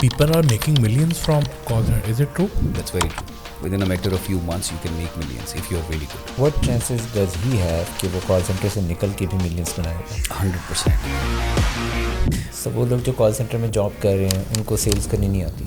people are making millions from call center. Is it true? That's very true. Within a matter of few months, you can make millions if you're really good. What chances does he have کہ وہ call centre سے نکل کے بھی millions بنائے گا؟ 100%. سب وہ لوگ جو کال سینٹر میں جاب کر رہے ہیں ان کو سیلز کرنی نہیں آتی؟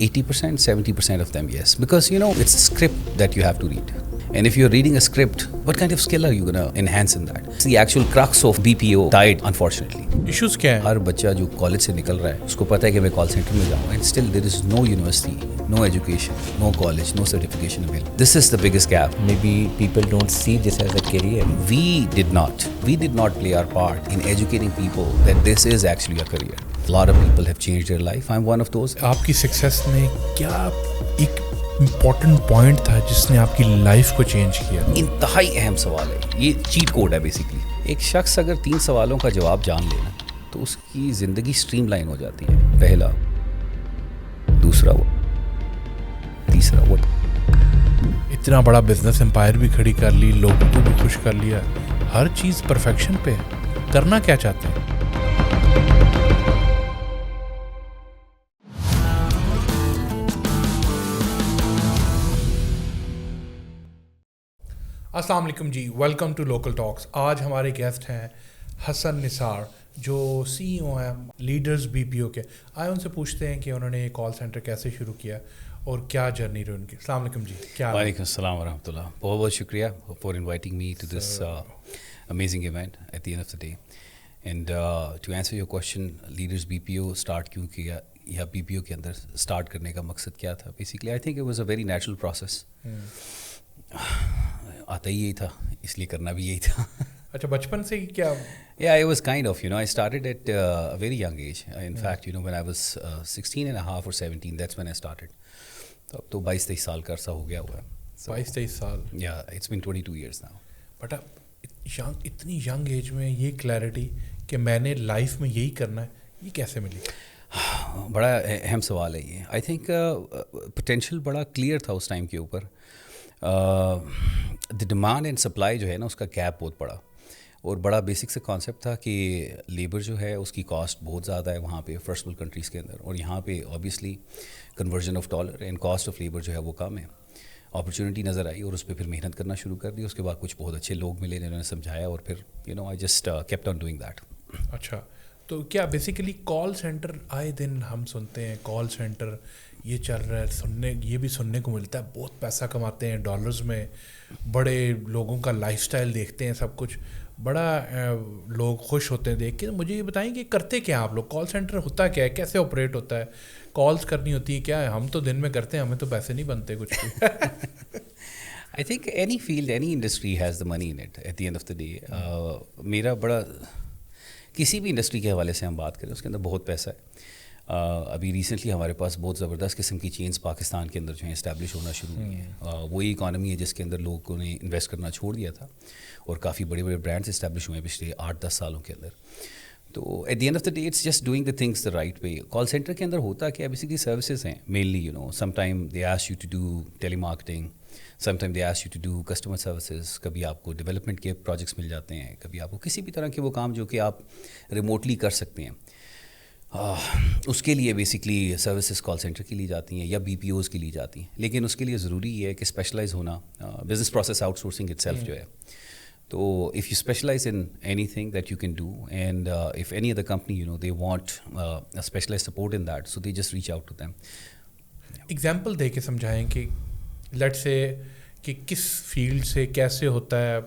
80%, 70% of them, yes. Because, it's a script that you have to read. And if you're reading a script, what kind of skill are you going to enhance in that? It's the actual crux of BPO died, unfortunately. Issues کیا ہیں؟ ہر بچہ جو college سے نکل رہا ہے اس کو پتہ ہے کہ میں کال سینٹر میں جاؤں, and still there is no university, no education, no college, no certification available. This is the biggest gap. Maybe people don't see this as a career. We did not play our part in educating people that this is actually a career. A lot of people have changed their life. I'm one of those. آپ کی success میں کیا ایک important point تھا جس نے آپ کی لائف کو چینج کیا؟ انتہائی اہم سوال ہے, یہ چیٹ کوڈ ہے بیسکلی. ایک شخص اگر 3 سوالوں کا جواب جان لینا تو اس کی زندگی اسٹریم لائن ہو جاتی ہے. پہلا, دوسرا وہ, تیسرا وہ. اتنا بڑا بزنس امپائر بھی کھڑی کر لی, لوگوں کو بھی خوش کر لیا, ہر چیز پرفیکشن پہ ہے. کرنا کیا چاہتے ہیں؟ السلام علیکم جی, ویلکم ٹو لوکل ٹاکس. آج ہمارے گیسٹ ہیں حسن نثار, جو CEO ہیں لیڈرز BPO کے. آئے ان سے پوچھتے ہیں کہ انہوں نے کال سینٹر کیسے شروع کیا اور کیا جرنی رہی ان کی. السلام علیکم جی. کیا؟ وعلیکم السلام ورحمۃ اللہ. بہت بہت شکریہ for inviting me to this amazing event at the end of the day. And to answer your question, leaders BPO start کیوں کیا یا BPO کے اندر اسٹارٹ کرنے کا مقصد کیا تھا؟ Basically I think it was a very natural process. آتا ہی یہی تھا, اس لیے کرنا بھی یہی تھا. اچھا, بچپن سے کیا؟ Yeah, I was kind of, I started at a very young age. In fact, when I was 16 and a half or 17, that's when I started. تو اب تو 22-23 سال کا عرصہ ہو گیا ہوا ہے. 22-23 سال. Yeah, it's been 22 years now. But اتنی ینگ ایج میں یہ کلیئرٹی کہ میں نے لائف میں یہی کرنا ہے, یہ کیسے ملی؟ بڑا اہم سوال ہے یہ. آئی تھنک پوٹینشیل بڑا کلیئر تھا اس ٹائم کے اوپر. دی ڈیمانڈ اینڈ سپلائی جو ہے نا, اس کا گیپ بہت بڑا, اور بڑا بیسک سے کانسیپٹ تھا کہ لیبر جو ہے اس کی کاسٹ بہت زیادہ ہے وہاں پہ فرسٹ ورلڈ کنٹریز کے اندر, اور یہاں پہ obviously conversion of dollar and cost of labour جو ہے وہ کم ہے. اپرچونیٹی نظر آئی اور اس پہ پھر محنت کرنا شروع کر دی. اس کے بعد کچھ بہت اچھے لوگ ملے جنہوں نے سمجھایا, اور پھر I just kept on doing that. اچھا, تو کیا بیسیکلی کال سینٹر آئے دن ہم سنتے ہیں کال سینٹر یہ چل رہا ہے, یہ بھی سننے کو ملتا ہے بہت پیسہ کماتے ہیں ڈالرز میں, بڑے لوگوں کا لائف سٹائل دیکھتے ہیں, سب کچھ بڑا لوگ خوش ہوتے ہیں دیکھ کے. مجھے یہ بتائیں کہ کرتے کیا آپ لوگ؟ کال سینٹر ہوتا کیا ہے, کیسے آپریٹ ہوتا ہے, کالز کرنی ہوتی ہیں کیا ہے؟ ہم تو دن میں کرتے ہیں, ہمیں تو پیسے نہیں بنتے کچھ بھی. I think any field, any industry has the money in it at the end of the day. میرا بڑا کسی بھی انڈسٹری کے حوالے سے ہم بات کریں اس کے اندر بہت پیسہ ہے. ابھی ریسنٹلی ہمارے پاس بہت زبردست قسم کی چینز پاکستان کے اندر جو ہیں اسٹیبلش ہونا شروع ہوئی ہیں. وہی اکانومی ہے جس کے اندر لوگوں نے انویسٹ کرنا چھوڑ دیا تھا, اور کافی بڑے بڑے برانڈس اسٹیبلش ہوئے ہیں پچھلے 8-10 سالوں کے اندر. تو at the end of the day it's just doing the things the right way. Call center کے اندر ہوتا کیا, بیسکلی سروسز ہیں mainly. Some time they ask you to do telemarketing, some time they ask you to do customer services. کبھی آپ کو development کے projects مل جاتے ہیں, کبھی آپ کو کسی بھی طرح کے وہ کام جو کہ آپ ریموٹلی کر سکتے ہیں, اس کے لیے بیسکلی سروسز کال سینٹر کی لی جاتی ہیں یا BPOs کی لی جاتی ہیں. لیکن اس کے لیے ضروری ہے کہ اسپیشلائز ہونا. Business process outsourcing itself جو ہے, تو if you specialize in anything that you can do, and if any other company they want specialize support in that, so they just reach out to them. Example دے کے سمجھائیں کہ late سے کہ کس فیلڈ سے کیسے ہوتا ہے,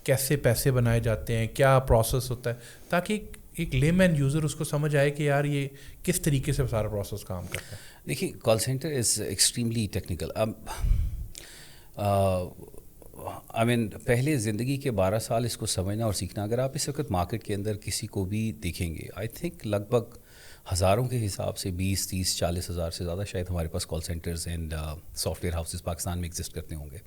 کیسے پیسے بنائے جاتے ہیں, کیا پروسیس ہوتا ہے, تاکہ ایک لے مین یوزر اس کو سمجھ آئے کہ یار یہ کس طریقے سے سارا پروسیس کام کرتا ہے. دیکھیے, call centre is extremely technical. اب آئی مین پہلے زندگی کے 12 سال اس کو سمجھنا اور سیکھنا. اگر آپ اس وقت مارکیٹ کے اندر کسی کو بھی دیکھیں گے, آئی تھنک لگ بھگ ہزاروں کے حساب سے 20, 30, 40 ہزار سے زیادہ شاید ہمارے پاس call centers and software houses Pakistan میں ایگزسٹ کرتے ہوں گے.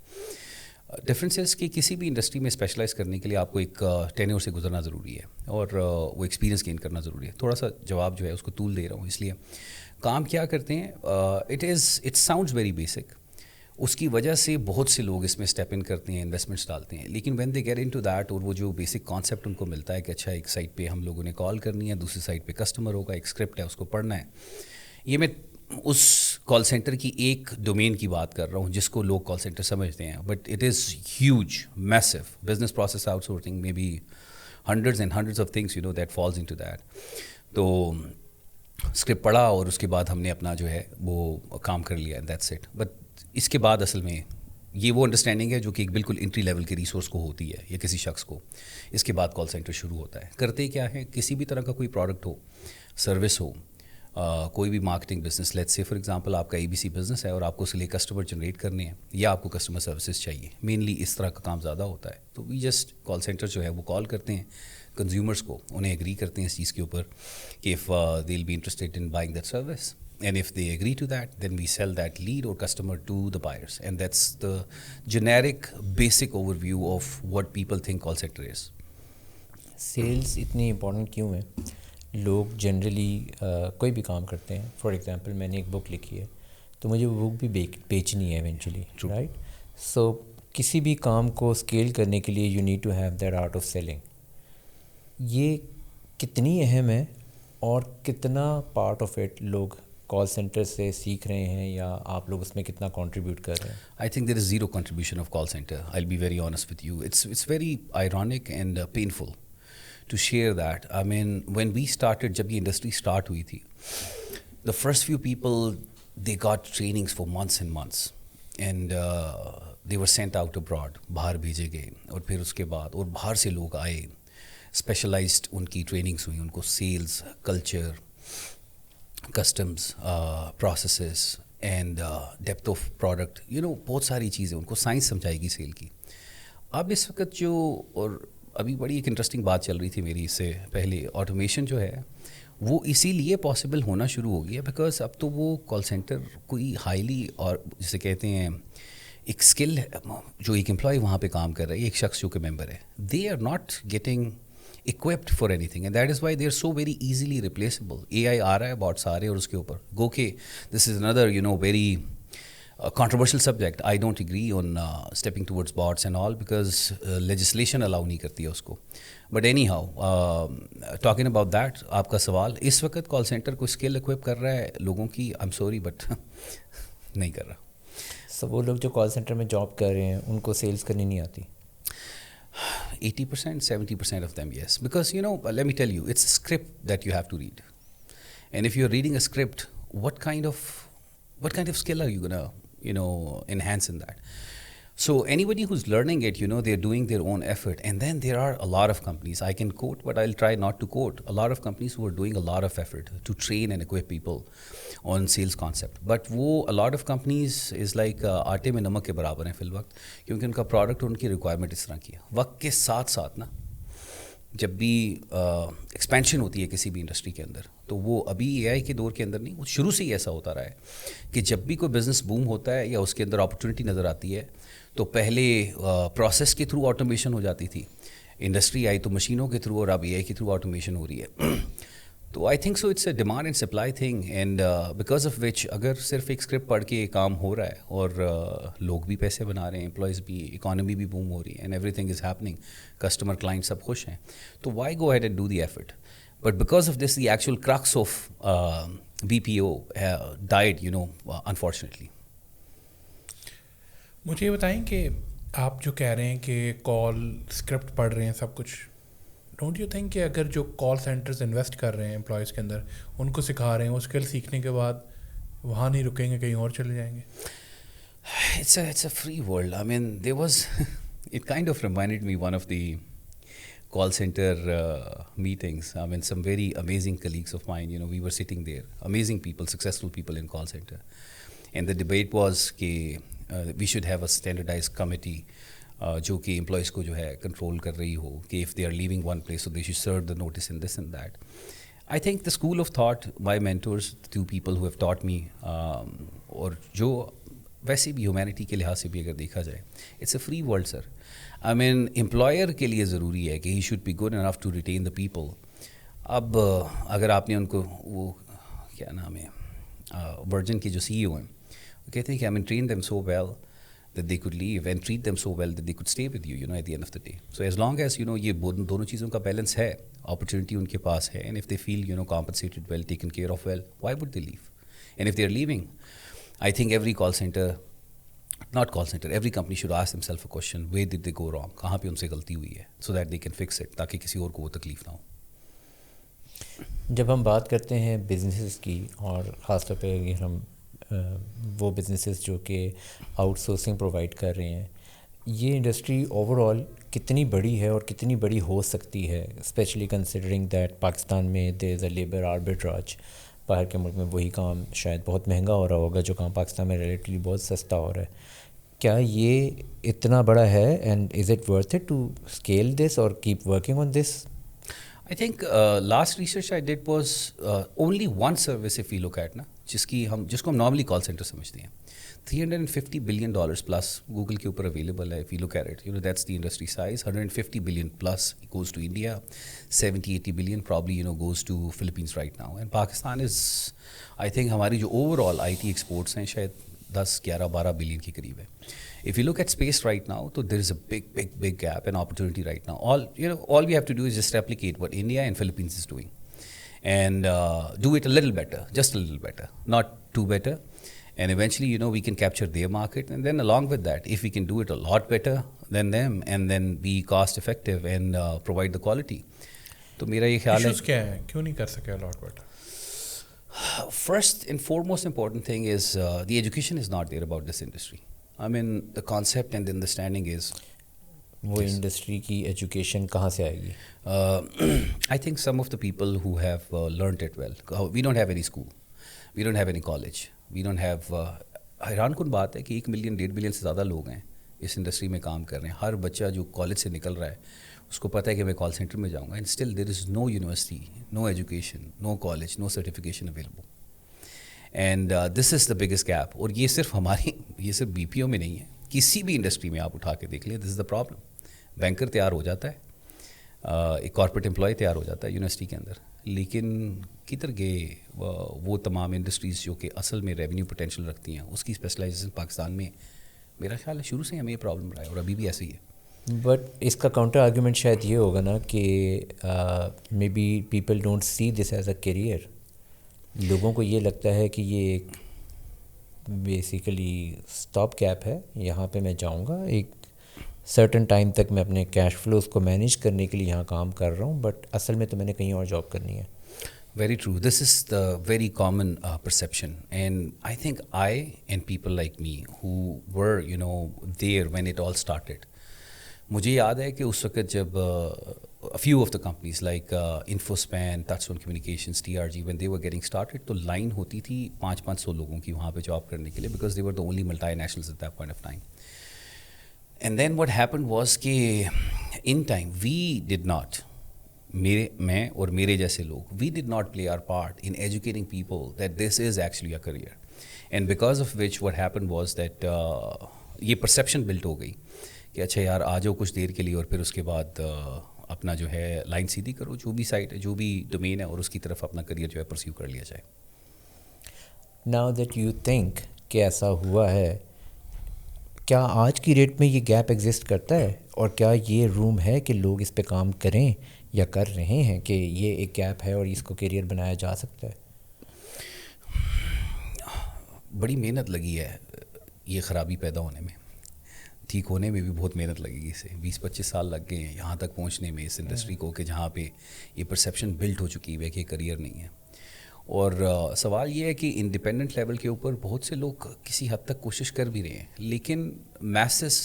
ڈفرینس کہ کسی بھی انڈسٹری میں اسپیشلائز کرنے کے لیے آپ کو ایک ٹینیور سے گزرنا ضروری ہے, اور وہ ایکسپیرینس گین کرنا ضروری ہے. تھوڑا سا جواب جو ہے اس کو طول دے رہا ہوں, اس لیے کام کیا کرتے ہیں. It sounds very basic. اس کی وجہ سے بہت سے لوگ اس میں اسٹیپ ان کرتے ہیں, انویسٹمنٹس ڈالتے ہیں, لیکن when they get into that, اور وہ جو بیسک کانسیپٹ ان کو ملتا ہے کہ اچھا ایک سائٹ پہ ہم لوگوں نے کال کرنی ہے, دوسری سائٹ پہ کسٹمر ہوگا, ایک اسکرپٹ ہے اس کو پڑھنا ہے, یہ میں اس کال سینٹر کی ایک ڈومین کی بات کر رہا ہوں جس کو لوگ کال سینٹر سمجھتے ہیں, but it is huge, massive business process outsourcing میں بھی hundreds and hundreds of things that falls into that. تو اسکرپٹ پڑھا اور اس کے بعد ہم نے اپنا جو ہے وہ کام کر لیا, دیٹس اٹ. بٹ اس کے بعد اصل میں یہ وہ انڈرسٹینڈنگ ہے جو کہ ایک بالکل انٹری لیول کے ریسورس کو ہوتی ہے یا کسی شخص کو. اس کے بعد کال سینٹر شروع ہوتا ہے. کرتے کیا ہے, کسی بھی طرح کا کوئی پروڈکٹ ہو, سروس ہو, کوئی بھی marketing business, let's say for example آپ کا اے بی سی بزنس ہے اور آپ کو اس کے لیے کسٹمر جنریٹ کرنے ہیں یا آپ کو کسٹمر سروسز چاہیے, مینلی اس طرح کا کام زیادہ ہوتا ہے. تو وی جسٹ کال سینٹر جو ہے وہ کال کرتے ہیں کنزیومرس کو, انہیں ایگری کرتے ہیں اس چیز کے اوپر کہ if they will be interested in buying that service, and if they agree to that, then we sell that lead or customer to the buyers, and that's the generic basic overview of what people think call center is. Sales اتنی important کیوں ہے؟ لوگ generally کوئی بھی کام کرتے ہیں, for example میں نے ایک بک لکھی ہے تو مجھے وہ بک بھی بیچنی ہے ایونچولی, رائٹ؟ سو کسی بھی کام کو اسکیل کرنے کے لیے you need to have that art of selling. یہ کتنی اہم ہے اور کتنا پارٹ آف اٹ لوگ کال سینٹر سے سیکھ رہے ہیں یا آپ لوگ اس میں کتنا کنٹریبیوٹ کر رہے ہیں؟ I think there is zero contribution of call center. I'll be very honest with you. It's very ironic and painful to share that. I mean, when we started, جب یہ industry start ہوئی تھی, the first few people, they got trainings for months and months, and they were sent out abroad, باہر بھیجے گئے, اور پھر اس کے بعد اور باہر سے لوگ آئے, اسپیشلائزڈ ان کی ٹریننگس ہوئی, ان کو sales, culture, customs, processes and depth of product, بہت ساری چیزیں ان کو سائنس سمجھائے گی سیل کی. اب اس وقت جو, اور ابھی بڑی ایک انٹرسٹنگ بات چل رہی تھی میری اس سے پہلے, آٹومیشن جو ہے وہ اسی لیے پاسبل ہونا شروع ہو گیا بیکاز اب تو وہ کال سینٹر کوئی ہائیلی, اور جسے کہتے ہیں ایک اسکل جو ایک امپلائی وہاں پہ کام کر رہا ہے, ایک شخص جو کہ ممبر ہے, they are not getting equipped for anything, and that is why they are so very easily replaceable. AI آ رہا ہے bots آ رہے ہیں, اور اس کے اوپر گو کہ this is another very controversial subject. I don't agree on stepping towards bots and all because legislation allow نہیں کرتی ہے اس کو. But anyhow, talking about that, آپ کا سوال, اس وقت کال سینٹر کو اسکل equip کر رہا ہے لوگوں کی, I'm sorry but نہیں کر رہا. سو وہ لوگ جو کال سینٹر میں جاب کر رہے ہیں ان کو سیلز کرنی نہیں آتی؟ 80%, 70% of them, yes. Because, let me tell you, it's a script that you have to read. And if you're reading a script, what kind of skill are you going to, enhance in that? So anybody who's learning it, they're doing their own effort. And then there are a lot of companies, I can quote, but I'll try not to quote, a lot of companies who are doing a lot of effort to train and equip people on sales concept. But a lot of companies is like آٹے میں نمک کے برابر ہیں فی الوقت, کیونکہ ان کا پروڈکٹ اور ان کی ریکوائرمنٹ اس طرح کی ہے. وقت کے ساتھ ساتھ نا, جب بھی ایکسپینشن ہوتی ہے کسی بھی انڈسٹری کے اندر, تو وہ ابھی اے آئی کے دور کے اندر نہیں, وہ شروع سے ہی ایسا ہوتا رہا ہے کہ جب بھی کوئی بزنس بوم ہوتا ہے یا اس کے اندر اپرچونیٹی نظر آتی ہے, تو پہلے پروسیس کے تھرو آٹومیشن ہو جاتی تھی, انڈسٹری آئی تو مشینوں کے تھرو, اور اب اے آئی کے تھرو آٹومیشن ہو رہی ہے. تو I think so it's a demand and supply thing, and because of which اگر صرف ایک اسکرپٹ پڑھ کے کام ہو رہا ہے اور لوگ بھی پیسے بنا رہے ہیں, امپلائیز بھی, اکانومی بھی بوم ہو رہی ہے, and everything is happening, customer client سب خوش ہیں, تو why go ahead and do the effort. But because of this the actual crux of B P O died, unfortunately. مجھے یہ بتائیں کہ آپ جو کہہ رہے ہیں کہ کال اسکرپٹ پڑھ رہے ہیں سب کچھ, ڈونٹ یو تھنک کہ اگر جو کال سینٹرز انویسٹ کر رہے ہیں امپلائیز کے اندر, ان کو سکھا رہے ہیں, وہ اسکل سیکھنے کے بعد وہاں نہیں رکیں گے, کہیں اور چلے جائیں گے؟ It's a free world. I mean, it kind of reminded me one of the call center meetings. I mean, some very amazing colleagues of mine, we were sitting there, amazing people, successful people in call center. And the debate was that we should have a standardized committee جو کہ employees کو جو ہے control کر رہی ہو, کہ if they are leaving one place so they should serve the notice in this and that. I think the school of thought, my mentors, the two people who have taught me, اور جو ویسے بھی humanity کے لحاظ سے بھی اگر دیکھا جائے, it's a free world sir. I mean employer کے لیے ضروری ہے کہ he should be good enough to retain the people. اب اگر آپ نے ان کو, وہ کیا نام ہے, ورجن کے جو سی ای او ہیں, وہ کہتے ہیں کہ I mean train them so well that they could leave and treat them so well that they could stay with you, at the end of the day. So as long as, یہ دونوں چیزوں کا balance ہے, opportunity ان کے پاس ہے, and if they feel, compensated well, taken care of well, why would they leave? And if they're leaving, I think every every company should ask themselves a question, where did they go wrong? کہاں پہ ان سے غلطی ہوئی ہے, so that they can fix it, تاکہ کسی اور کو وہ تکلیف نہ ہو. جب ہم بات کرتے ہیں بزنسز کی, اور خاص طور پہ اگر ہم وہ بزنسز جو کہ آؤٹ سورسنگ پرووائڈ کر رہے ہیں, یہ انڈسٹری اوور آل کتنی بڑی ہے اور کتنی بڑی ہو سکتی ہے, اسپیشلی کنسیڈرنگ دیٹ پاکستان میں دیر از اے لیبر آربیٹراج. باہر کے ملک میں وہی کام شاید بہت مہنگا ہو رہا ہوگا جو کام پاکستان میں ریلیٹیولی بہت سستا ہو رہا ہے. کیا یہ اتنا بڑا ہے, and is it worth it to scale this اور keep working on this? I think last research I did was only one service if we look at نا, جس کو ہم نارملی کال سینٹر سمجھتے ہیں, $350 billion plus گوگل کے اوپر available ہے. if you look at it, that's the industry size. $150 billion plus goes to India, $70-80 billion probably goes to Philippines right now, and Pakistan is, I think ہماری جو overall IT exports ہیں شاید 10-11-12 billion کے قریب ہے. If you look at space right now, so there is a big gap and opportunity right now. All we have to do is just replicate what India and Philippines is doing, and do it a little better, just a little better, not too better. And eventually, we can capture their market, and then along with that, if we can do it a lot better than them, and then be cost effective and provide the quality. تو میرا یہ خیال ہے issues کیا ہیں, کیوں نہیں کر سکے a lot better? First and foremost important thing is the education is not there about this industry. I mean, the concept and the understanding is, وہ انڈسٹری کی ایجوکیشن کہاں سے آئے گی؟ I think some of the people who have learned it well. We don't have any school, we don't have any college, we don't have حیران کن بات ہے کہ 1 ملین 1.5 ملین سے زیادہ لوگ ہیں اس انڈسٹری میں کام کر رہے ہیں. ہر بچہ جو کالج سے نکل رہا ہے اس کو پتہ ہے کہ میں کال سینٹر میں جاؤں گا, and still there is no university, no education, no college, no certification available. And this is the biggest gap. اور یہ صرف یہ صرف بی پی او میں نہیں ہے, کسی بھی انڈسٹری میں آپ اٹھا کے دیکھ لیں, دس از دا پرابلم. بینکر تیار ہو جاتا ہے, ایک کارپوریٹ امپلائی تیار ہو جاتا ہے یونیورسٹی کے اندر, لیکن کدھر گئے وہ تمام انڈسٹریز جو کہ اصل میں ریونیو پوٹینشیل رکھتی ہیں, اس کی اسپیشلائزیشن پاکستان میں میرا خیال ہے شروع سے ہمیں یہ پرابلم رہا ہے اور ابھی بھی ایسے ہی ہے. بٹ اس کا کاؤنٹر آرگیومنٹ شاید یہ ہوگا نا کہ maybe people don't see this as a career. لوگوں کو یہ لگتا ہے کہ یہ ایک بیسیکلی اسٹاپ گیپ ہے, یہاں پہ میں جاؤں گا, ایک سرٹن ٹائم تک میں اپنے کیش فلوز کو مینیج کرنے کے لیے یہاں کام کر رہا ہوں, بٹ اصل میں تو میں نے کہیں اور جاب کرنی ہے. Very true. This is the very common perception, and I think I and people like me who were there when it all started, مجھے یاد ہے کہ اس وقت جب a few of the companies like Infospan, Touchstone Communications, TRG, when they were getting started, تو line ہوتی تھی 500 لوگوں کی وہاں پہ جاب کرنے کے لیے, because they were the only multinationals at that point of time. And then what happened was کہ in time we did not, میں اور میرے جیسے لوگ, we did not play our part in educating people that this is actually a career, and because of which what happened was that یہ perception built ہو گئی کہ اچھا یار آ جاؤ کچھ دیر کے لیے اور پھر اس کے بعد اپنا جو ہے لائن سیدھی کرو, جو بھی سائٹ ہے, جو بھی ڈومین ہے, اور اس کی طرف اپنا کریئر جو ہے پرسیو کر لیا جائے. ناؤ دیٹ یو تھنک کہ ایسا ہوا ہے, کیا آج کی ڈیٹ میں یہ گیپ ایگزسٹ کرتا ہے, اور کیا یہ روم ہے کہ لوگ اس پہ کام کریں یا کر رہے ہیں کہ یہ ایک گیپ ہے اور اس کو کیریئر بنایا جا سکتا ہے؟ بڑی محنت لگی ہے یہ خرابی پیدا ہونے میں, ٹھیک ہونے میں بھی بہت محنت لگے گی. اسے 20-25 سال لگ گئے ہیں یہاں تک پہنچنے میں اس انڈسٹری کو, کہ جہاں پہ یہ پرسیپشن بلڈ ہو چکی ہے کہ کریئر نہیں ہے. اور سوال یہ ہے کہ انڈیپینڈنٹ لیول کے اوپر بہت سے لوگ کسی حد تک کوشش کر بھی رہے ہیں, لیکن میسس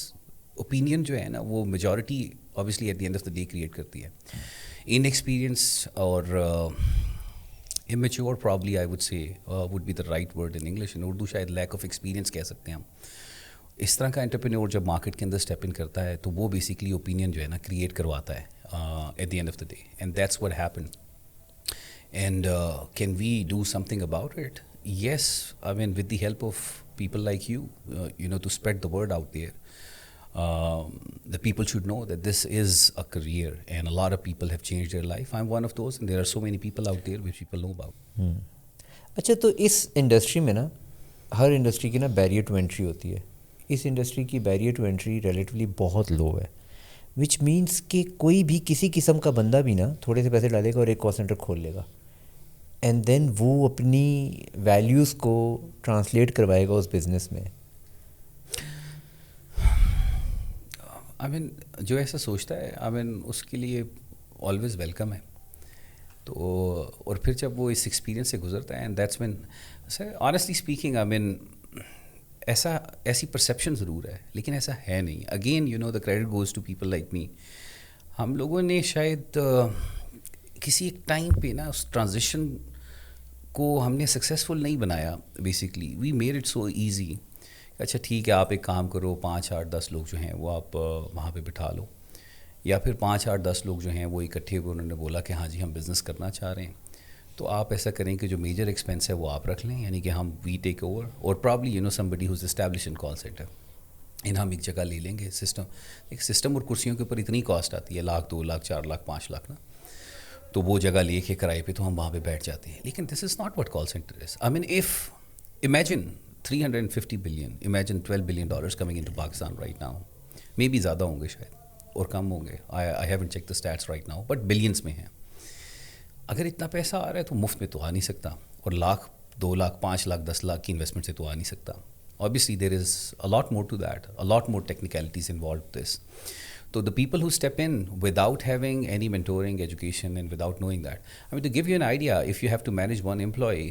اوپینین جو ہے نا وہ majority obviously at the end of the day create کرتی ہے. Inexperience اور immature probably I would say would be the right word in English. in Urdu شاید lack of experience کہہ سکتے ہیں ہم. اس طرح کا انٹرپرینور جب مارکیٹ کے اندر اسٹیپ ان کرتا ہے تو وہ بیسکلی اوپینین جو ہے نا کریٹ کرواتا ہے at the end of the day, and that's what happen. And can we do something about it? Yes, I mean with the help of people like you to spread the word out there. The people should know that this is a career, and a lot of people have changed their life. I'm one of those, and there are so many people out there which people know about. اچھا, تو اس industry میں نا ہر industry کی نا barrier to entry ہوتی ہے. اس industry کی barrier to entry relatively بہت لو ہے, وچ مینس کہ کوئی بھی کسی قسم کا بندہ بھی نا تھوڑے سے پیسے ڈالے گا اور ایک کال سینٹر کھول لے گا. اینڈ دین وہ اپنی ویلیوز کو ٹرانسلیٹ کروائے گا اس بزنس میں. آئی مین جو ایسا سوچتا ہے آئی مین اس کے لیے آلویز ویلکم ہے. تو اور پھر جب وہ اس ایکسپیرینس سے گزرتا ہے and that's mean sir honestly speaking I mean ایسی پرسیپشن ضرور ہے لیکن ایسا ہے نہیں. Again you know the credit goes to people like me. ہم لوگوں نے شاید کسی ایک ٹائم پہ نا اس ٹرانزیشن کو ہم نے سکسیزفل نہیں بنایا. Basically we made it so easy. اچھا ٹھیک ہے آپ ایک کام کرو 5 8 10 لوگ جو ہیں وہ آپ وہاں پہ بٹھا لو, یا پھر 5 8 10 لوگ جو ہیں وہ اکٹھے ہوئے انہوں نے بولا کہ ہاں جی ہم بزنس کرنا چاہ رہے ہیں, تو آپ ایسا کریں کہ جو میجر ایکسپینس ہے وہ آپ رکھ لیں, یعنی کہ ہم وی ٹیک اوور. اور probably you know somebody who's establish in call center, ہم ایک جگہ لے لیں گے. سسٹم اور کرسیوں کے اوپر اتنی کاسٹ آتی ہے 1 لاکھ 2 لاکھ 4 لاکھ 5 لاکھ نا, تو وہ جگہ لے کے کرائے پہ تو ہم وہاں پہ بیٹھ جاتے ہیں. لیکن this is not what call centre is. I mean if imagine 350 billion, imagine $12 billion coming into Pakistan right now. Maybe زیادہ ہوں گے شاید اور کم ہوں گے, I haven't check the stats right now, but billions میں ہیں. اگر اتنا پیسہ آ رہا ہے تو مفت میں تو آ نہیں سکتا, اور 1 لاکھ 2 لاکھ 5 لاکھ 10 لاکھ کی انویسٹمنٹ سے تو آ نہیں سکتا. Obviously there is a lot more to that, a lot more technicalities involved with this. So the people who step in without having any mentoring education and without knowing that, I mean, to give you an idea, if you have to manage one employee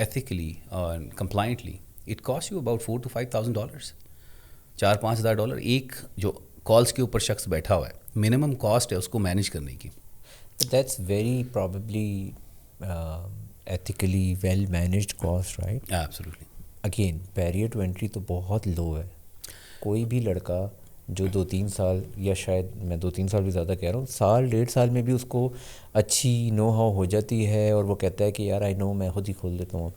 ethically and compliantly, it costs you about $4,000 to $5,000. $4,000-5,000 ایک جو calls کے اوپر شخص بیٹھا ہوا ہے, minimum cost ہے اس کو مینیج کرنے کی. That's very probably ethically well managed cost, right? Absolutely. Again barrier to entry تو بہت لو ہے. کوئی بھی لڑکا جو 2-3 سال, یا شاید میں 2-3 سال بھی زیادہ کہہ رہا ہوں, 1.5 سال میں بھی اس کو اچھی نو ہاؤ ہو جاتی ہے, اور وہ کہتا ہے کہ یار آئی نو میں خود ہی کھول دیتا ہوں.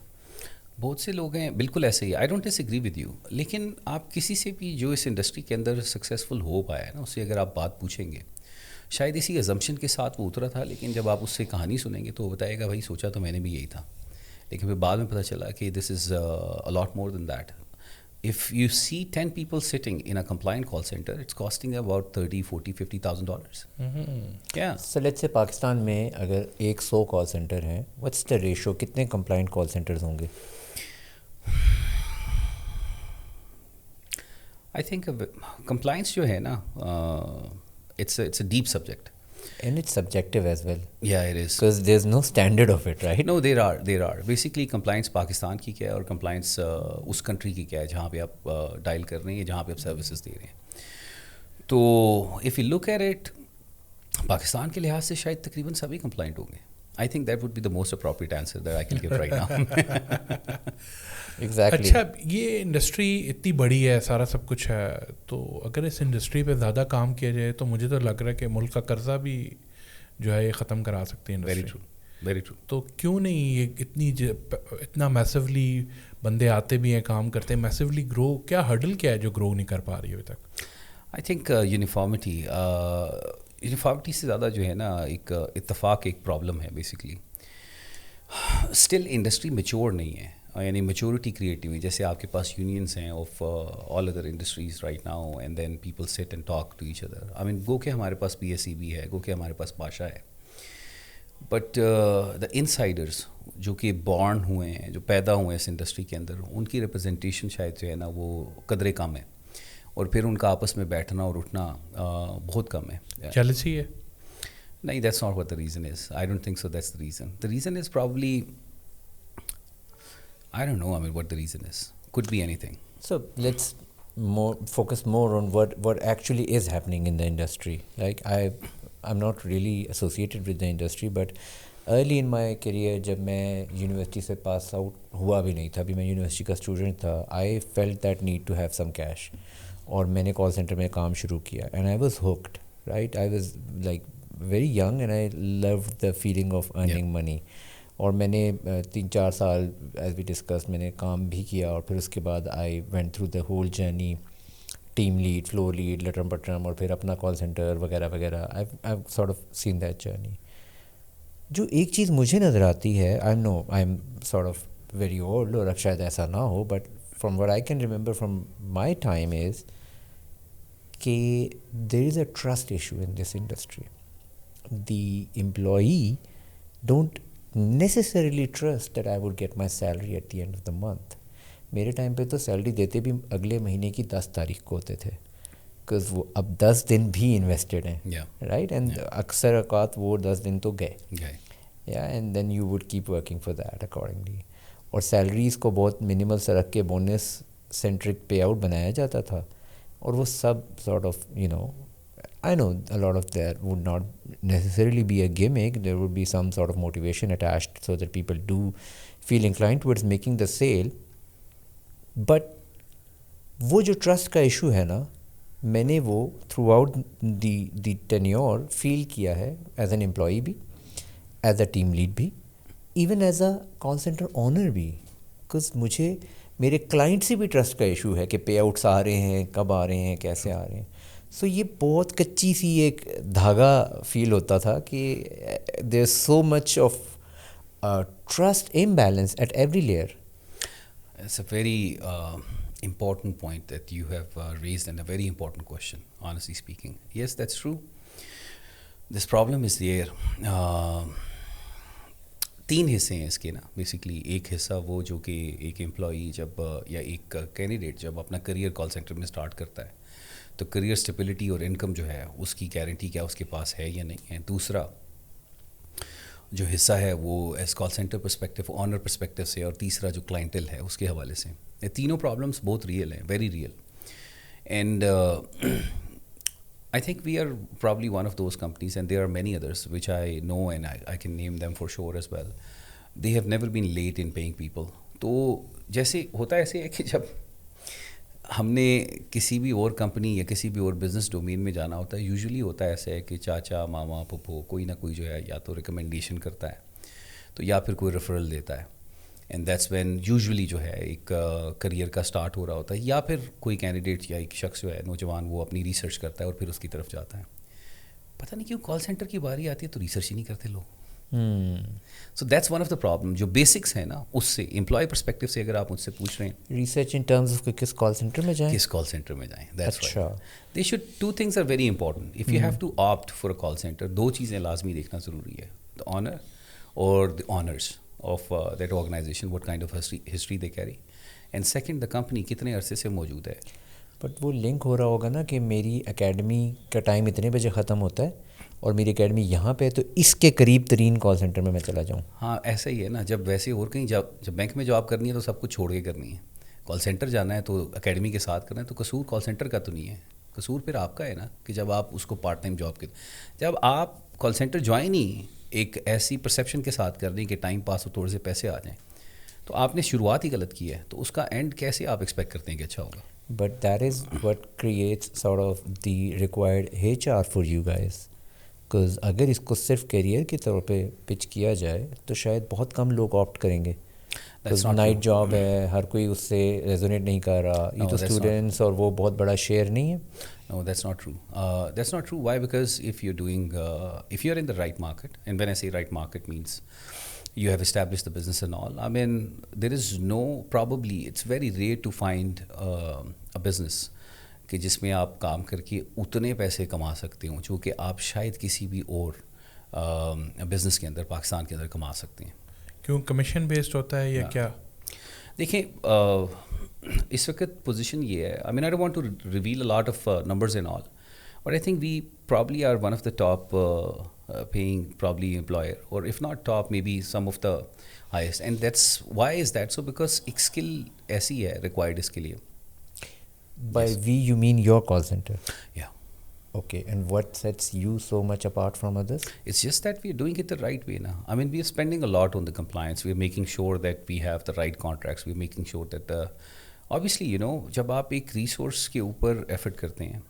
بہت سے لوگ ہیں بالکل ایسے ہی. I don't disagree with you. لیکن آپ کسی سے بھی جو اس انڈسٹری کے اندر سکسیزفل ہو پایا ہے نا, اس سے اگر آپ بات پوچھیں گے, شاید اسی ازمپشن کے ساتھ وہ اترا تھا, لیکن جب آپ اس سے کہانی سنیں گے تو وہ بتائے گا بھائی سوچا تو میں نے بھی یہی تھا, لیکن پھر بعد میں پتہ چلا کہ دس از a lot more then that. If you see 10 people sitting in a compliant call center, it's costing about $30,000, $40,000, $50,000. Yeah. So let's say Pakistan میں اگر 100 کال سینٹر ہیں, what's the ratio, کتنے کمپلائنٹ کال سینٹرز ہوں گے؟ I think compliance جو ہے نا, it's a deep subject. And it's subjective as well. Yeah, it is. Because there's no standard of it, right? No, there are. Basically, compliance Pakistan کی کیا ہے اور compliance اس کنٹری کی کیا ہے جہاں پہ آپ ڈائل کر رہے ہیں یا جہاں پہ آپ سروسز دے رہے ہیں. تو if you look at it, Pakistan کے لحاظ سے شاید تقریباً سبھی compliant ہوں گے. I think that would be the most appropriate answer that I can give right now. Exactly. اچھا, یہ انڈسٹری اتنی بڑی ہے, سارا سب کچھ ہے, تو اگر اس انڈسٹری پہ زیادہ کام کیا جائے تو مجھے تو لگ رہا ہے کہ ملک کا قرضہ بھی جو ہے یہ ختم کرا سکتے ہیں. Very true. Very true. تو کیوں نہیں یہ اتنا میسولی بندے آتے بھی ہیں, کام کرتے ہیں, میسولی گرو, کیا ہرڈل کیا ہے جو گرو نہیں کر پا رہی ابھی تک؟ I think یونیفارمٹی سے زیادہ جو ہے نا ایک اتفاق ایک پرابلم ہے بیسکلی. اسٹل انڈسٹری میچور نہیں ہے, یعنی میچورٹی کریٹ نہیں ہوئی. جیسے آپ کے پاس یونینس ہیں of all other industries right now, and then people sit and talk to each other. I mean go کہ ہمارے پاس پی ایس سی بھی ہے, گو کہ ہمارے پاس باشا ہے, بٹ دا انسائڈرس جو کہ بورن ہوئے ہیں, جو پیدا ہوئے ہیں اس انڈسٹری کے اندر, ان کی ریپرزنٹیشن شاید جو ہے نا وہ قدرے کم ہے, اور پھر ان کا آپس میں بیٹھنا اور اٹھنا بہت کم ہے. جیلسی ہے؟ نہیں, that's not what the reason is. I don't think so that's the reason. The reason is probably, I don't know, I mean, what the reason is. Could be anything. So let's focus more on what actually is happening in the industry. Like I'm not really associated with the industry, but early in my career, جب میں university سے pass out ہوا بھی نہیں تھا, ابھی میں university کا اسٹوڈنٹ تھا, I felt that need to have some cash. اور میں نے کال سینٹر میں کام شروع کیا, and I was hooked, right? I was like very young and I loved the feeling of earning money. اور میں نے 3-4 سال ایز وی ڈسکس میں نے کام بھی کیا, اور پھر اس کے بعد I went through the whole journey, team lead, floor lead, لٹرم پٹرم, اور پھر اپنا کال سینٹر وغیرہ وغیرہ. I sort of seen that journey. جو ایک چیز مجھے نظر آتی ہے, I am sort of very old, اور اب شاید ایسا نہ ہو, but from what I can remember from my time is کہ there is a trust issue in this industry. The employee don't necessarily trust that I would get my salary at the end of the month. میرے time پہ تو salary دیتے بھی اگلے مہینے کی 10 تاریخ کو ہوتے تھے, بکاز وہ اب 10 دن بھی انویسٹڈ ہیں, رائٹ, اینڈ اکثر اوقات وہ 10 دن تو گئے, یا and then you would keep working for that accordingly. اور سیلریز کو بہت منیمل سے رکھ کے بونس سینٹرک پے آؤٹ بنایا جاتا تھا, اور وہ سب sort of I know a lot of that would not necessarily be a gimmick. There would be some sort of motivation attached so that people do feel inclined towards making the sale. But وہ جو trust کا issue ہے نا, میں نے وہ through out the tenure فیل کیا ہے, ایز این امپلائی بھی, ایز اے ٹیم لیڈ بھی, even as a call centre owner بھی, بکاز مجھے میرے کلائنٹ سے بھی ٹرسٹ کا ایشو ہے کہ پے آؤٹس آ رہے ہیں, کب آ رہے ہیں, کیسے آ رہے ہیں. سو یہ بہت کچی سی ایک دھاگا فیل ہوتا تھا کہ there is so much of trust imbalance at every layer. It's a very important point that you have raised, and a very important question, honestly speaking. Yes, that's true. This problem is there. 3 حصے ہیں اس کے نا basically. ایک حصہ وہ جو کہ ایک امپلائی جب یا ایک کینڈیڈیٹ جب اپنا کریئر کال سینٹر میں اسٹارٹ کرتا ہے تو کریئر اسٹیبلٹی اور انکم جو ہے اس کی گارنٹی کیا اس کے پاس ہے یا نہیں ہے. دوسرا جو حصہ ہے وہ as call centre perspective, owner perspective سے, اور تیسرا جو کلائنٹل ہے اس کے حوالے سے. یہ تینوں پرابلمس بہت ریئل ہیں, very real. And I think we are probably one of those companies, and there are many others which I know, and I can name them for sure as well. They have never been late in paying people. تو جیسے ہوتا ایسے ہے کہ جب ہم نے کسی بھی اور کمپنی یا کسی بھی اور بزنس ڈومین میں جانا ہوتا ہے, یوزلی ہوتا ہے ایسا ہے کہ چاچا, ماما, پھپھو, کوئی نہ کوئی جو ہے یا تو ریکمنڈیشن کرتا ہے تو یا پھر کوئی ریفرل دیتا ہے. اینڈ دیٹس وین یوزلی جو ہے ایک کریئر کا اسٹارٹ ہو رہا ہوتا ہے, یا پھر کوئی کینڈیڈیٹ یا ایک شخص جو ہے نوجوان وہ اپنی ریسرچ کرتا ہے اور پھر اس کی طرف جاتا ہے. پتہ نہیں کیوں کال سینٹر کی باری آتی ہے تو ریسرچ ہی نہیں کرتے لوگ. So that's one of the problem. جو بیسکس ہیں نا اس سے امپلائی پرسپیکٹیو سے اگر آپ مجھ سے پوچھ رہے ہیں ریسرچ ان ٹرمز آف کس کال سینٹر میں جائیں, کس کال سینٹر میں جائیں, that's right. They should, 2 things are very important. If you have to opt for a call center, 2 چیزیں لازمی دیکھنا ضروری ہے. The honor or the honors of that organization, what kind of history they carry, and second, the company کتنے عرصے سے موجود ہے. بٹ وہ لنک ہو رہا ہوگا نا کہ میری اکیڈمی کا ٹائم اتنے بجے ختم ہوتا ہے اور میری اکیڈمی یہاں پہ ہے, تو اس کے قریب ترین کال سینٹر میں چلا جاؤں. ہاں ایسا ہی ہے نا. جب ویسے اور کہیں جب بینک میں جاب کرنی ہے تو سب کچھ چھوڑ کے کرنی ہے. کال سینٹر جانا ہے تو اکیڈمی کے ساتھ کرنا ہے, تو قصور کال سینٹر کا تو نہیں ہے, قصور پھر آپ کا ہے نا کہ جب آپ اس کو پارٹ ٹائم جاب کے, جب آپ کال سینٹر جوائن ہی ایک ایسی پرسیپشن کے ساتھ کر دیں کہ ٹائم پاس ہو, تھوڑے سے پیسے آ جائیں, تو آپ نے شروعات ہی غلط کی ہے, تو اس کا اینڈ کیسے آپ ایکسپیکٹ کرتے ہیں کہ اچھا ہوگا. But that is what creates sort of the required HR for you guys. Because اگر اس کو صرف کیریئر کے طور پہ پچ کیا جائے تو شاید بہت کم لوگ آپٹ کریں گے. نائٹ جاب ہے, ہر کوئی اس سے ریزونیٹ نہیں کر رہا, یہ تو اسٹوڈنٹس اور وہ بہت بڑا شیئر نہیں ہے. No, that's not true. That's not true. Why? Because if you're doing, if you're in the right market, and when I say right market means you have established the business and all, I mean, there is no, probably, it's very rare to find a business کہ جس میں آپ کام کر کے اتنے پیسے کما سکتے ہوں جو کہ آپ شاید کسی بھی اور بزنس کے اندر پاکستان کے اندر کما سکتے ہیں. کیوں کمیشن بیسڈ ہوتا ہے یا کیا؟ دیکھیں اس وقت پوزیشن یہ ہے, I mean I don't want to reveal a lot of numbers and all, but I think we probably are one of the top paying probably employer, اور if not top may be some of the highest. And that's why is that so, because ایک skill ایسی ہے required اس کے لیے. By we you mean your call center? Yeah. Okay, and what sets you so much apart from others? It's just that we are doing it the right way now. I mean, we are spending a lot on the compliance. We are making sure that we have the right contracts. We are making sure that obviously, you know, جب آپ ایک resource کے اوپر effort کرتے ہیں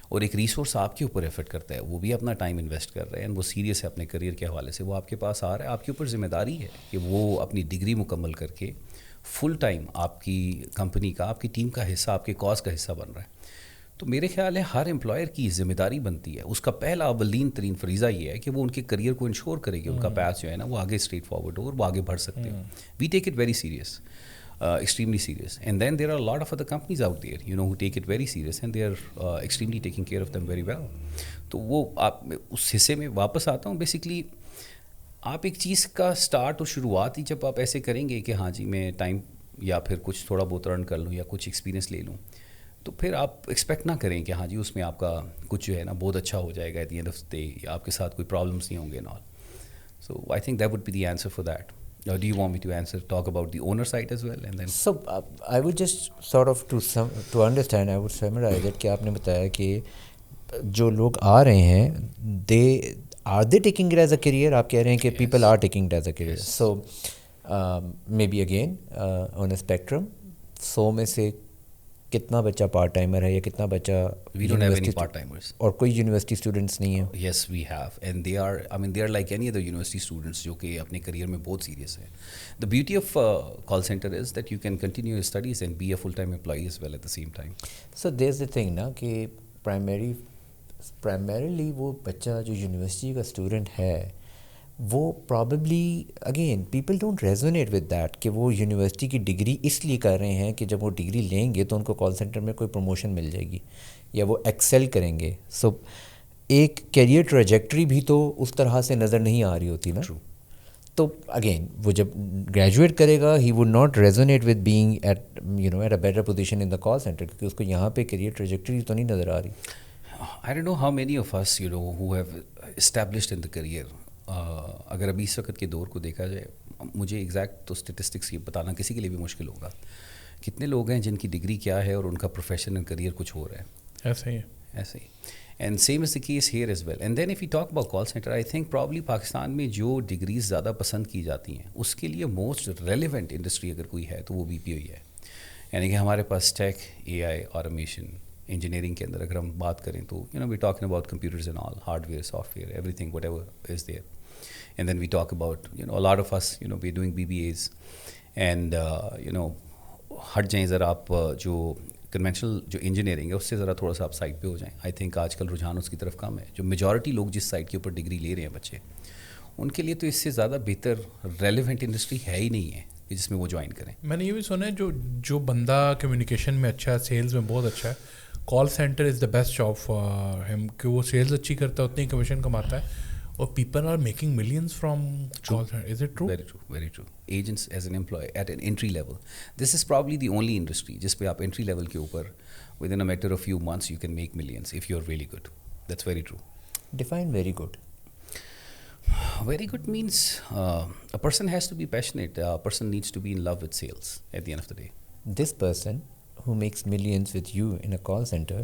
اور ایک resource آپ کے اوپر ایفرٹ کرتا ہے, وہ بھی اپنا ٹائم انویسٹ کر رہے ہیں, وہ سیریس ہے اپنے کریئر کے حوالے سے, وہ آپ کے پاس آ رہا ہے, آپ کے اوپر ذمہ داری ہے کہ وہ اپنی ڈگری مکمل کر کے فل ٹائم آپ کی کمپنی کا, آپ کی ٹیم کا حصہ, آپ کے کاز کا حصہ بن رہا ہے. تو میرے خیال ہے ہر امپلائر کی ذمہ داری بنتی ہے, اس کا پہلا اولین ترین فریضہ یہ ہے کہ وہ ان کے کریئر کو انشور کرے کہ ان کا پیتھ جو ہے نا وہ آگے اسٹریٹ فارورڈ ہو اور وہ آگے بڑھ سکتے ہو. We take it very serious, extremely serious, and then there are a lot of other companies out there, you know, who take it very serious and they are extremely taking care of them very well. تو وہ آپ اس حصے میں واپس آتا ہوں. Basically آپ ایک چیز کا سٹارٹ اور شروعات ہی جب آپ ایسے کریں گے کہ ہاں جی میں ٹائم یا پھر کچھ تھوڑا بہت ارن کر لوں یا کچھ ایکسپیرینس لے لوں, تو پھر آپ ایکسپیکٹ نہ کریں کہ ہاں جی اس میں آپ کا کچھ جو ہے نا بہت اچھا ہو جائے گا at the end of day, یا آپ کے ساتھ کوئی پرابلمس نہیں ہوں گے نال. So I think that would be the answer for that. Do you want me to answer talk about the owner side as well and then? So I would just sort of to understand, I would summarize it کہ آپ نے بتایا کہ جو لوگ آ رہے ہیں are they taking it as a career؟ آپ کہہ رہے ہیں کہ people are taking it as a career. So maybe again on a spectrum 100 میں سے کتنا بچہ پارٹ ٹائمر ہے یا کتنا بچہ We don't have any part-timers. اور کوئی یونیورسٹی اسٹوڈنٹس نہیں ہیں؟ Yes, we have, and they are like any other university students جو کہ اپنے کریئر میں بہت سیریس ہیں. The beauty of call center is that you can continue your studies and be a full-time employee as well at the same time. So there's the thing نا کہ primarily وہ بچہ جو یونیورسٹی کا student ہے وہ probably again people don't resonate with that کہ وہ یونیورسٹی کی ڈگری اس لیے کر رہے ہیں کہ جب وہ ڈگری لیں گے تو ان کو کال سینٹر میں کوئی پروموشن مل جائے گی یا وہ ایکسل کریں گے. سو ایک کیریئر ٹریجیکٹری بھی تو اس طرح سے نظر نہیں آ رہی ہوتی نا. تو اگین وہ جب گریجویٹ کرے گا he would not resonate with being at at a better position in the call center, کیونکہ اس کو یہاں پہ کیریئر ٹریجیکٹری تو نہیں نظر آ رہی. I don't know how many of us who have established in the career. اگر ابھی اس وقت کے دور کو دیکھا جائے, مجھے ایگزیکٹ تو اسٹیٹسٹکس یہ بتانا کسی کے لیے بھی مشکل ہوگا, کتنے لوگ ہیں جن کی ڈگری کیا ہے اور ان کا پروفیشن اینڈ کریئر کچھ ہو رہا ہے. ایسے ہی and same is the case here as well. And then if you talk about call center, I think probably Pakistan میں جو ڈگریز زیادہ پسند کی جاتی ہیں اس کے لیے موسٹ ریلیونٹ انڈسٹری اگر کوئی ہے تو وہ بی پی او ہی ہے. یعنی کہ ہمارے پاس ٹیک, اے آئی, آٹومیشن, انجینئرنگ کے اندر اگر ہم بات کریں تو we talking about computers and all, hardware, software, everything whatever is there. And then we talk about, a lot of us, we're doing BBAs. And, ہٹ جائیں ذرا آپ جو کنونشنل جو انجینئرنگ ہے اس سے ذرا تھوڑا سا آپ سائڈ پہ ہو جائیں. آئی تھنک آج کل رجحان اس کی طرف کم ہے. جو میجورٹی لوگ جس سائڈ کے اوپر ڈگری لے رہے ہیں بچے, ان کے لیے تو اس سے زیادہ بہتر ریلیونٹ انڈسٹری ہے ہی نہیں ہے کہ جس میں وہ جوائن کریں. میں نے یہ بھی سنا ہے جو بندہ کمیونیکیشن میں اچھا ہے, سیلز میں بہت اچھا ہے, call centre is the best job for ہم, کہ وہ سیلز اچھی کرتا ہے اتنی کمیشن کماتا ہے, اور people are making millions from call centre. Is it true? Very true, very true. Agents is an employee at an entry level, this is probably the only industry جس پہ آپ انٹری لیول کے اوپر with in a matter of few months you can make millions if you are really good. That's very true. Define very good. Very good means a person has to be passionate. A person needs to be in love with sales at the end of the day. This person who makes millions with you in a call center,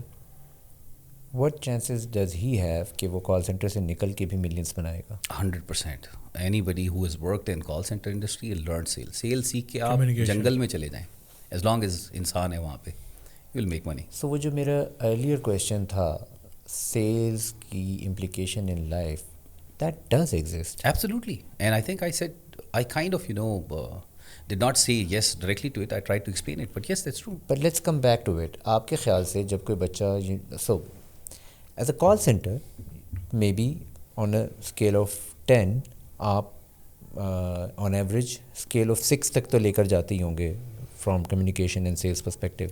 what chances does he have کہ وہ call center سے نکل کے بھی millions بنائے گا؟ 100%. Anybody who has worked in call center industry will learn sales. Sales سیکھ کے آپ جنگل میں چلے جائیں, as long as انسان ہے وہاں پہ, you will make money. So وہ جو میرا earlier question تھا, sales کی implication in life, that does exist. Absolutely. And I think I said, I kind of, did not say yes directly to it. I tried to explain it. But yes, that's true. But let's come back to it. آپ کے خیال سے جب کوئی بچہ, so as a call center, maybe on a scale of 10, آپ on average scale of 6 تک تو لے کر جاتے ہی ہوں گے from communication and sales perspective.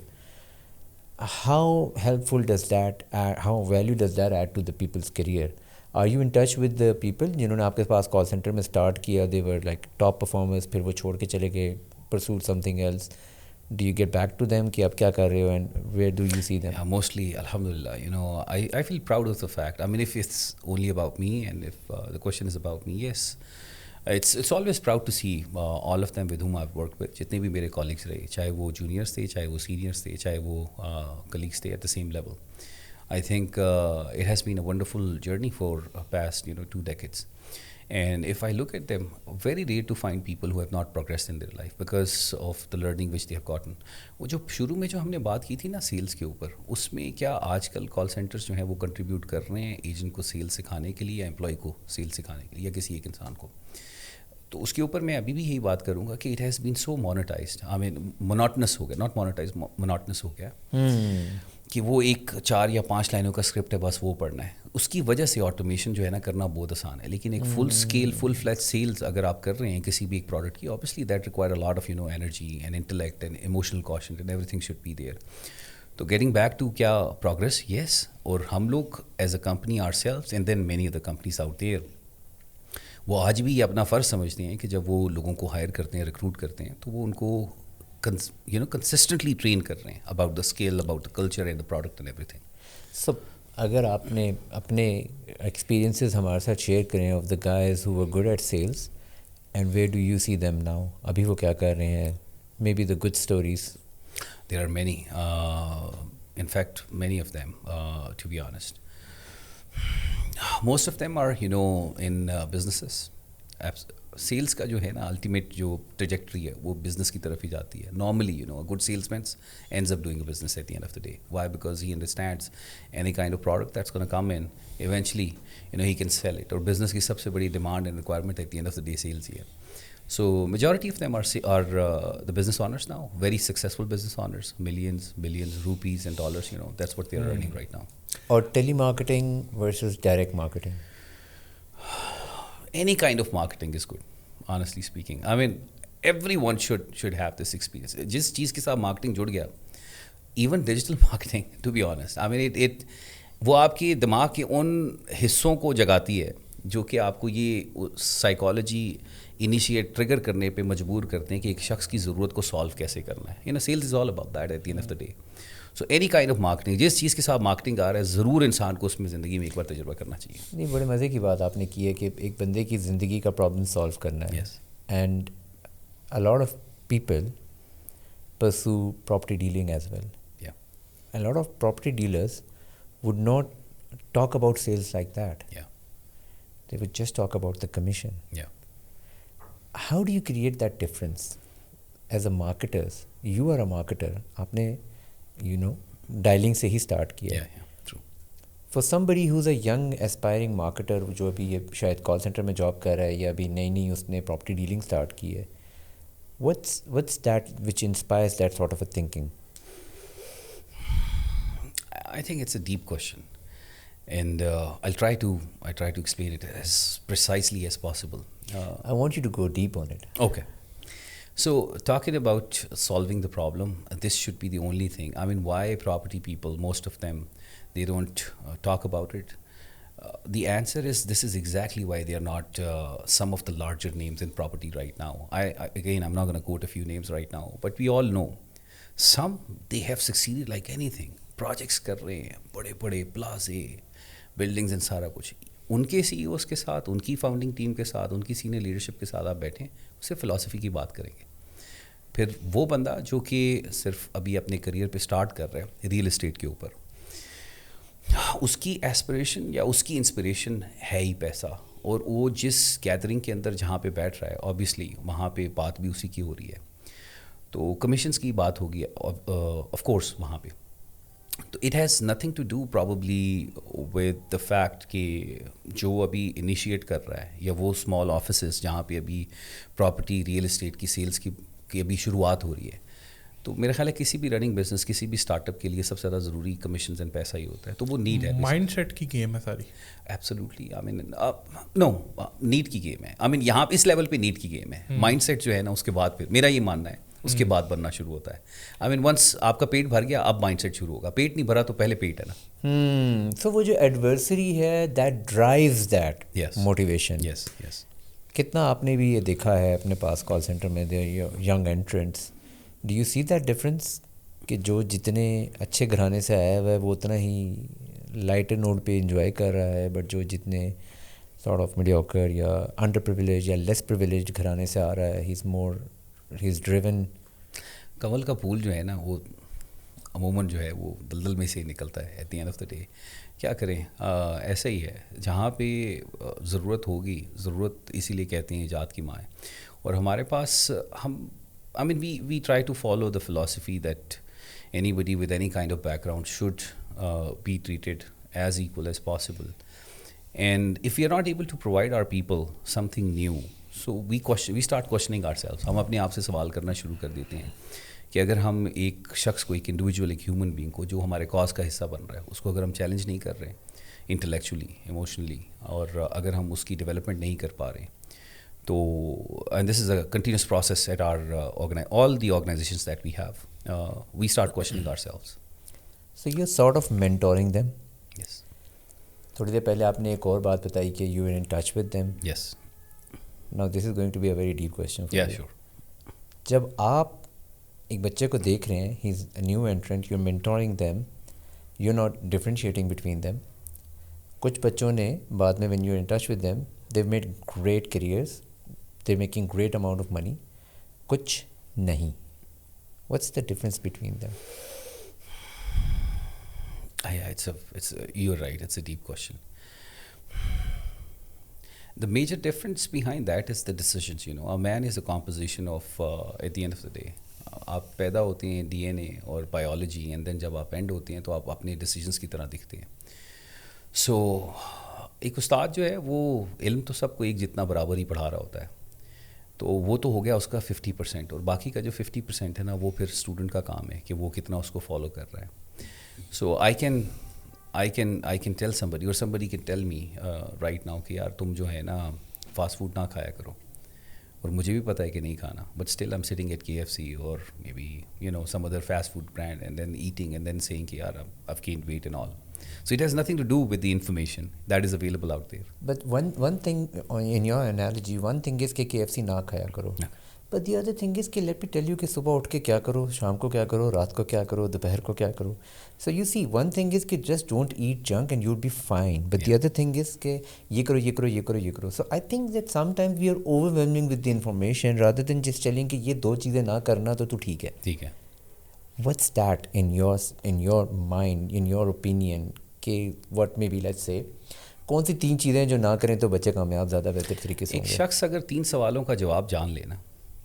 How helpful does that add, how value does that add to the people's career? Are you in touch with the people جنہوں نے آپ کے پاس کال سینٹر میں اسٹارٹ کیا, they were like top performers, پھر وہ چھوڑ کے چلے گئے, pursued something else? Do you get back to them کہ آپ کیا کر رہے ہو and where do you see them? Yeah, mostly, alhamdulillah, I feel proud of the fact. I mean, if it's only about me and if the question is about me, yes, it's always proud to see all of them with whom I've worked with. جتنے بھی میرے colleagues رہے, چاہے وہ juniors تھے, چاہے وہ seniors تھے, چاہے وہ colleagues تھے at the same level. I think it has been a wonderful journey for past 2 decades. And if I look at them, very rare to find people who have not progressed in their life because of the learning which they have gotten. وہ جو شروع میں جو ہم نے بات کی تھی نا سیلز کے اوپر, اس میں کیا آج کل کال سینٹرز جو ہیں وہ کنٹریبیوٹ کر رہے ہیں ایجنٹ کو سیل سکھانے کے لیے یا امپلائی کو سیل سکھانے کے لیے یا کسی ایک انسان کو. تو اس کے اوپر میں ابھی بھی یہی بات کروں گا کہ اٹ ہیز بین سو مونیٹائزڈ, آئی مین مونوٹنس ہو گیا, ناٹ مونیٹائز, مونوٹنس ہو گیا کہ وہ ایک 4 یا 5 لائنوں کا اسکرپٹ ہے, بس وہ پڑھنا ہے. اس کی وجہ سے آٹومیشن جو ہے نا کرنا بہت آسان ہے, لیکن ایک فل اسکیل فل فلیج سیلز اگر آپ کر رہے ہیں کسی بھی ایک پروڈکٹ کی, obviously that require a lot of energy and intellect and emotional quotient and everything should be there. تو getting back to کیا progress, yes, اور ہم لوگ as a company ourselves and then many other companies out there, وہ آج بھی یہ اپنا فرض سمجھتے ہیں کہ جب وہ لوگوں کو ہائر کرتے ہیں, ریکروٹ کرتے ہیں, تو وہ ان کو کنسسٹنٹلی ٹرین کر رہے ہیں about the skill, about the culture and the product and everything. سب اگر آپ نے اپنے ایکسپیرینسز ہمارے ساتھ شیئر کریں of the guys who were good at sales and where do you see them now, ابھی وہ کیا کر رہے ہیں, maybe the good stories. There are many, in fact, many of them, to be honest. Most of them are, in businesses. Sales کا جو ہے نا ultimate جو trajectory ہے وہ business کی طرف ہی جاتی ہے. Normally, a good salesman ends up doing a business at the end of the day. Why? Because he understands any kind of product that's going to come in. Eventually, he can sell it. اور business کی سب سے بڑی demand and requirement at the end of the day sales ہی ہے. So majority of them are the business owners now, very successful business owners, millions, billions, rupees and dollars, that's what they're earning right now. اور telemarketing versus direct marketing. Any kind of marketing is good, honestly speaking. I mean, everyone should have this experience. جس چیز کے ساتھ marketing جڑ گیا, even digital marketing, to be honest. I mean, وہ آپ کے دماغ کے ان حصوں کو جگاتی ہے جو کہ آپ کو یہ سائیکالوجی انیشیٹ ٹریگر کرنے پہ مجبور کرتے ہیں کہ ایک شخص کی ضرورت کو سالو کیسے کرنا ہے. Sales is all about that at the end of the day. So any kind of marketing, جس چیز کے ساتھ مارکیٹنگ آ رہا ہے, ضرور انسان کو اس میں زندگی میں ایک بار تجربہ کرنا چاہیے. نہیں, بڑے مزے کی بات آپ نے کی ہے کہ ایک بندے کی زندگی کا پرابلم سالو کرنا ہے. And a lot of people pursue property dealing as well. And lot of property dealers would not talk about sales like that. They would just talk about the commission. Yeah. How do you create that difference as a marketers? You are a marketer. آپ نے dialling سے ہی start کیا. Yeah, true. For somebody who's a young aspiring marketer جو ابھی یہ شاید کال center میں job کر رہا ہے یا ابھی نئی اس نے پراپرٹی ڈیلنگ اسٹارٹ کی ہے, what's that which inspires that sort of a thinking? I think it's a deep question. And I'll try to explain it as precisely as possible. I want you to go deep on it. Okay. So talking about solving the problem, this should be the only thing. I mean, why property people, most of them, they don't talk about it. The answer is, this is exactly why they are not some of the larger names in property right now. Again, I'm not going to quote a few names right now, but we all know some, they have succeeded like anything. Projects کر رہے ہیں, بڑے بڑے پلازے, buildings and سارا کچھ. ان کے سی E Os کے ساتھ, ان کی فاؤنڈنگ ٹیم کے ساتھ, ان کی سینئر لیڈرشپ کے ساتھ آپ بیٹھیں, اس سے فلاسفی کی بات کریں گے. پھر وہ بندہ جو کہ صرف ابھی اپنے کریئر پہ سٹارٹ کر رہا ہے ریئل اسٹیٹ کے اوپر, اس کی ایسپریشن یا اس کی انسپریشن ہے ہی پیسہ. اور وہ جس گیدرنگ کے اندر جہاں پہ بیٹھ رہا ہے, آبویسلی وہاں پہ بات بھی اسی کی ہو رہی ہے, تو کمیشنس کی بات ہوگی آف کورس وہاں پہ. تو it has nothing to do probably with the fact کہ جو ابھی انیشیٹ کر رہا ہے یا وہ اسمال آفیسز جہاں پہ ابھی پراپرٹی ریئل اسٹیٹ کی سیلس کی ابھی شروعات ہو رہی ہے. تو میرا خیال ہے کسی بھی رننگ بزنس, کسی بھی اسٹارٹ اپ کے لیے سب سے زیادہ ضروری کمیشنز اینڈ پیسہ ہی ہوتا ہے. تو وہ نیڈ ہے, مائنڈ سیٹ کی گیم ہے ساری. ایبسلیوٹلی. آئی مین نو, نیڈ کی گیم ہے. آئی مین یہاں پہ اس لیول پہ نیڈ کی گیم ہے. مائنڈ سیٹ جو ہے نا, اس کے بعد پھر میرا یہ ماننا ہے اس کے بعد بننا شروع ہوتا ہے. آئی مین ونس آپ کا پیٹ بھر گیا, اب مائنڈ سیٹ شروع ہوگا. پیٹ نہیں بھرا تو پہلے پیٹ ہے نا. سو وہ جو ایڈورسری ہے that drives that motivation. Yes yes. کتنا آپ نے بھی یہ دیکھا ہے اپنے پاس کال سینٹر میں young interns, do you see that difference کہ جو جتنے اچھے گھرانے سے آیا ہوا ہے وہ اتنا ہی لائٹر نوٹ پہ انجوائے کر رہا ہے, بٹ جو جتنے سارٹ آف میڈیوکر یا انڈر پریویلیج یا لیس پریویلیج گھرانے سے آ رہا ہے, ہی از ڈریون. کنول کا پھول جو ہے نا, وہ عموماً جو ہے وہ دلدل میں سے ہی نکلتا ہے at the end of the day. کیا کریں, ایسا ہی ہے. جہاں پہ ضرورت ہوگی, ضرورت اسی لیے کہتے ہیں ایجاد کی ماں ہے. اور ہمارے پاس ہم I mean, we try to follow the philosophy that anybody with any kind of background should be treated as equal as possible. And if we are not able to provide our people something new, so we start questioning ourselves. ہم اپنے آپ سے سوال کرنا شروع کر دیتے ہیں کہ اگر ہم ایک شخص کو, ایک انڈیویجول, ایک ہیومن بینگ کو جو ہمارے کاز کا حصہ بن رہا ہے, اس کو اگر ہم چیلنج نہیں کر رہے انٹلیکچولی, ایموشنلی, اور اگر ہم اس کی ڈیولپمنٹ نہیں کر پا رہے, تو and this is a continuous process at our all the organizations that we have, we start questioning ourselves. So you're sort of mentoring them. Yes. تھوڑی دیر پہلے آپ نے ایک اور بات بتائی کہ you are in touch with them. Yes. Now this is going to be a very deep question for Yeah, you. sure. جب آپ ایک بچے کو دیکھ رہے ہیں, he's a new entrant, you're mentoring them, you're not differentiating between them. کچھ بچوں نے بعد میں when you're in touch with them, they've made great careers, they're making great amount of money. کچھ نہیں. What's the difference between them? You're right, it's a deep question. The major difference behind that is the decisions, you know. A man is a composition of, at the end of the day, آپ پیدا ہوتے ہیں D N اے اور biology, and then جب آپ and ہوتے ہیں تو آپ اپنے ڈیسیجنس کی طرح دکھتے ہیں. سو ایک استاد جو ہے وہ علم تو سب کو ایک جتنا برابر ہی پڑھا رہا ہوتا ہے, تو وہ تو ہو گیا اس کا 50%, اور باقی کا جو 50% ہے نا وہ پھر اسٹوڈنٹ کا کام ہے کہ وہ کتنا اس کو فالو کر رہا ہے. سو I can tell somebody or somebody can tell me right now کہ یار تم جو ہے نا فاسٹ فوڈ نہ کھایا کرو, اور مجھے بھی پتہ ہے کہ نہیں کھانا, but still I'm sitting at KFC or maybe you know some other fast food brand and then eating and then saying کہ یار I've gained weight and all. So it has nothing to do with the information that is available out there. But one thing in your analogy, one thing is کہ KFC نہ کھایا کرو. But the other thing is کہ let me tell you کہ صبح اٹھ کے کیا کرو, شام کو کیا کرو, رات کو کیا کرو, دوپہر کو کیا کرو. So you see, one thing is کہ just don't eat junk and you'll be fine. But the other thing is کہ یہ کرو, یہ کرو, یہ کرو, یہ کرو. So I think that sometimes we are overwhelming with the information rather than just telling کہ یہ دو چیزیں نہ کرنا تو ٹھیک ہے. ٹھیک ہے. What's that in your mind, in your opinion کہ what maybe let's say کون سی 3 چیزیں جو نہ کریں تو بچے کامیاب زیادہ بہتر طریقے سے ہوں گے؟ ایک شخص اگر 3 سوالوں کا جواب جان لینا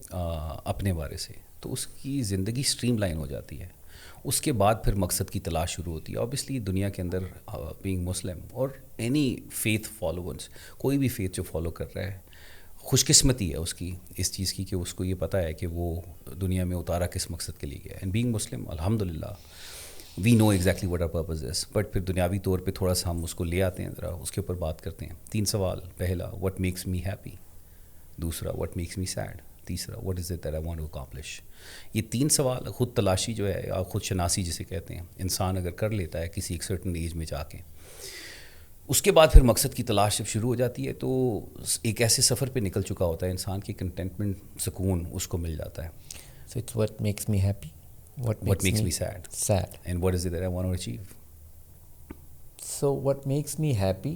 اپنے بارے سے تو اس کی زندگی اسٹریم لائن ہو جاتی ہے. اس کے بعد پھر مقصد کی تلاش شروع ہوتی ہے. اوبیسلی دنیا کے اندر بینگ مسلم اور اینی فیتھ فالوورس, کوئی بھی فیتھ جو فالو کر رہا ہے, خوش قسمتی ہے اس کی اس چیز کی کہ اس کو یہ پتہ ہے کہ وہ دنیا میں اتارا کس مقصد کے لیے گیا. اینڈ بینگ مسلم الحمد للہ we know exactly what our purpose is, but پھر دنیاوی طور پہ تھوڑا سا ہم اس کو لے آتے ہیں, ذرا اس کے اوپر بات کرتے ہیں. 3 سوال, پہلا وٹ میکس می ہیپی, دوسرا وٹ میکس می سیڈ, تیسرا what is it that I want to accomplish. یہ 3 سوال خود تلاشی جو ہے یا خود شناسی جسے کہتے ہیں, انسان اگر کر لیتا ہے کسی ایک سرٹن ایج میں جا کے, اس کے بعد پھر مقصد کی تلاش جب شروع ہو جاتی ہے تو ایک ایسے سفر پہ نکل چکا ہوتا ہے انسان کی کنٹینٹمنٹ, سکون اس کو مل جاتا ہے. So it's what makes me happy, what makes me sad, and what is it that I want to achieve. So what makes me happy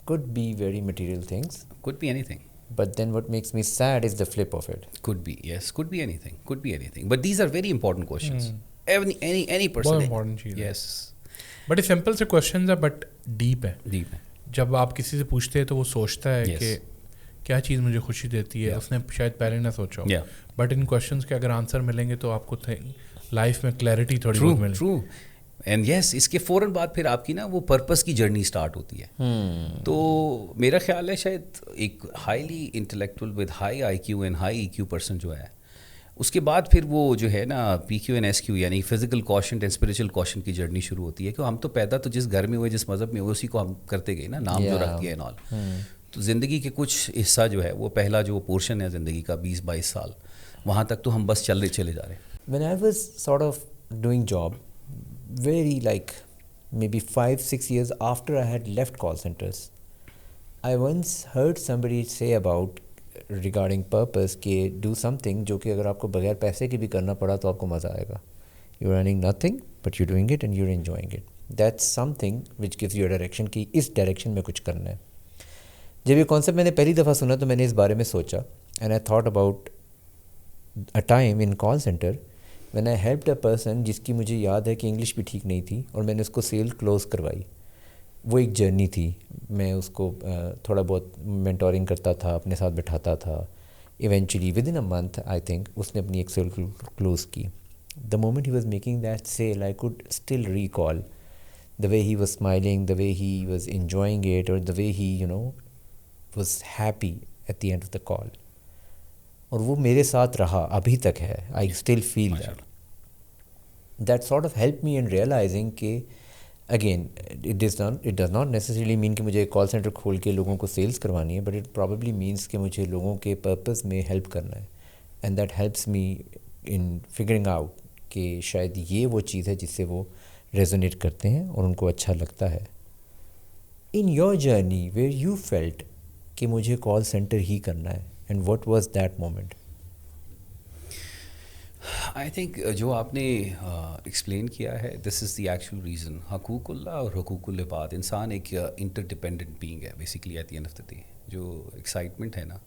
could be very material things, Could be anything. but then what makes me sad is the flip of it. Could be, yes, could be anything, could be anything. But these are very important questions. Any person. بہت important چیز ہے. Yes. بڑے simple سے questions ہیں but deep ہیں. Deep. جب آپ کسی سے پوچھتے ہیں تو وہ سوچتا ہے کہ کیا چیز مجھے خوشی دیتی ہے, اس نے شاید پہلے نہ سوچا ہو, بٹ ان کوشچنس کے اگر آنسر ملیں گے تو آپ کو لائف میں کلیئرٹی تھوڑی بہت ملے. ٹرو. اینڈ یس, اس کے فوراً بعد پھر آپ کی نا وہ پرپس کی جرنی اسٹارٹ ہوتی ہے. تو میرا خیال ہے شاید ایک highly intellectual with high I Q and high E Q person جو ہے, اس کے بعد پھر وہ جو ہے نا پی کیو اینڈ ایس کیو یعنی physical quotient and spiritual quotient کی جرنی شروع ہوتی ہے کہ ہم تو پیدا تو جس گھر میں ہوئے, جس مذہب میں ہوئے, اسی کو ہم کرتے گئے نا, نام جو رکھ دیا اینڈ آل. تو زندگی کے کچھ حصہ جو ہے وہ پہلا جو پورشن ہے زندگی کا 20-22 سال, وہاں تک تو ہم بس چلے جا رہے ہیں. When I was sort of doing job, very like maybe 5-6 years after I had left call centers, I once heard somebody say about regarding purpose کہ do something جو کہ اگر آپ کو بغیر پیسے کی بھی کرنا پڑا تو آپ کو مزہ آئے گا. You're earning nothing but you're doing it and you're enjoying it. That's something which gives you a direction کہ اس ڈائریکشن میں کچھ کرنا ہے. جب یہ کانسیپٹ میں نے پہلی دفعہ سنا تو میں نے اس بارے میں سوچا, and I thought about a time in call centre when I helped a person جس کی مجھے یاد ہے کہ انگلش بھی ٹھیک نہیں تھی, اور میں نے اس کو سیل کلوز کروائی. وہ ایک جرنی تھی, میں اس کو تھوڑا بہت مینٹورنگ کرتا تھا, اپنے ساتھ بٹھاتا تھا. Eventually with in a month I think اس نے اپنی ایک سیل کلوز کی. The moment he was making that sale I could still recall the way he was smiling, the way he was enjoying it, or the way he was happy at the end of the call. اور وہ میرے ساتھ رہا, ابھی تک ہے. I still feel that. That sort of helped me in realizing کہ again it does not necessarily mean کہ مجھے کال سینٹر کھول کے لوگوں کو سیلز کروانی ہے, but it probably means کہ مجھے لوگوں کے پرپز میں ہیلپ کرنا ہے. And that helps me in figuring out کہ شاید یہ وہ چیز ہے جس سے وہ ریزونیٹ کرتے ہیں اور ان کو اچھا لگتا ہے. In your journey where you felt کہ مجھے کال سینٹر ہی کرنا ہے, and what was that moment? I think جو آپ نے ایکسپلین کیا ہے, دس از دی ایکچوئل ریزن. حقوق اللہ اور حقوق العباد, انسان ایک انٹر ڈپینڈنٹ بینگ ہے basically at the end of the day. جو ایکسائٹمنٹ ہے نا,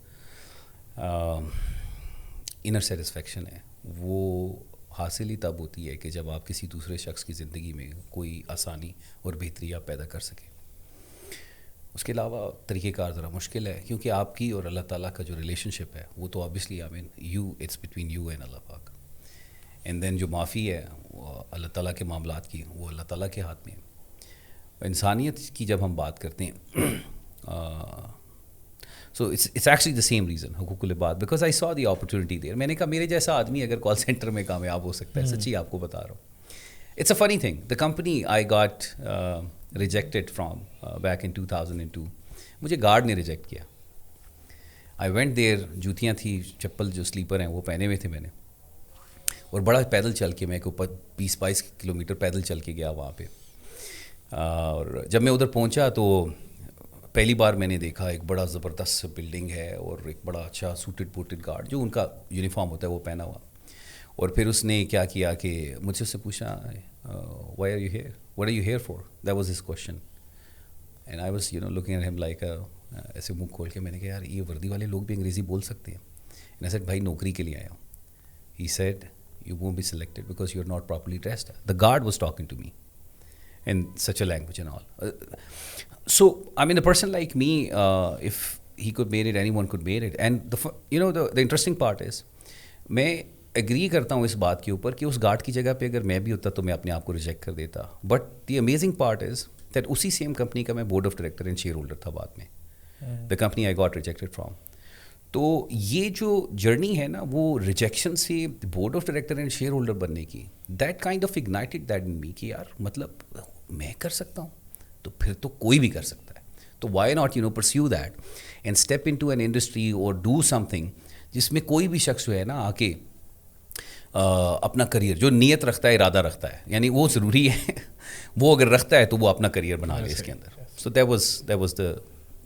انر سیٹسفیکشن ہے, وہ حاصل ہی تب ہوتی ہے کہ جب آپ کسی دوسرے شخص کی زندگی میں کوئی آسانی اور بہتری آپ پیدا کر سکیں. اس کے علاوہ طریقہ کار ذرا مشکل ہے, کیونکہ آپ کی اور اللہ تعالیٰ کا جو ریلیشن شپ ہے وہ تو obviously it's between you and Allah پاک. اینڈ دین جو معافی ہے وہ اللہ تعالیٰ کے معاملات کی, وہ اللہ تعالیٰ کے ہاتھ میں ہے. انسانیت کی جب ہم بات کرتے ہیں, so it's actually the same reason حقوق العباد, بیکاز آئی سا دی اپرچونیٹی دیر. میں نے کہا میرے جیسا آدمی اگر کال سینٹر میں کامیاب ہو سکتا ہے, سچی آپ کو بتا رہا ہوں. It's a funny thing, the company I got rejected from back in 2002. مجھے گارڈ نے ریجیکٹ کیا. آئی وینٹ دیر, جوتیاں تھیں, چپل جو سلیپر ہیں وہ پہنے ہوئے تھے میں نے, اور بڑا پیدل چل کے, میں 20-22 کلومیٹر پیدل چل کے گیا وہاں پہ. اور جب میں ادھر پہنچا تو پہلی بار میں نے دیکھا ایک بڑا زبردست بلڈنگ ہے اور ایک بڑا اچھا سوٹڈ بوٹڈ گارڈ جو ان کا یونیفارم ہوتا ہے وہ پہنا ہوا. اور پھر اس نے کیا کیا کہ مجھ سے اس سے پوچھا, why are you here, what are you here for, that was his question. And I was looking at him like, ایسے منہ کھول کے. میں نے کہا یار یہ وردی والے لوگ بھی انگریزی بول سکتے ہیں. میں نے بھائی نوکری کے لیے آیا ہوں. He said you won't be selected because you're not properly dressed. The guard was talking to me in such a language and all. So, I mean, a person like me, if he could made it, anyone could made it. And the interesting part is, میں agri کرتا ہوں اس بات کے اوپر کہ اس guard کی جگہ پہ اگر میں بھی ہوتا تو میں اپنے آپ کو ریجیکٹ کر دیتا. But the amazing part is that اسی سیم کمپنی کا میں board of director and shareholder تھا بعد میں. The company I got rejected from. تو یہ جو جرنی ہے نا, وہ ریجیکشن سے board of director and shareholder بننے کی, that kind of ignited that in me کہ یار مطلب میں کر سکتا ہوں تو پھر تو کوئی بھی کر سکتا ہے. تو why not perceive that and step in to an industry اور ڈو سم تھنگ جس میں کوئی بھی شخص جو ہے نا آ کے اپنا کریئر, جو نیت رکھتا ہے, ارادہ رکھتا ہے, یعنی وہ ضروری ہے, وہ اگر رکھتا ہے تو وہ اپنا کریئر بنا لے اس کے اندر. سو دیٹ واز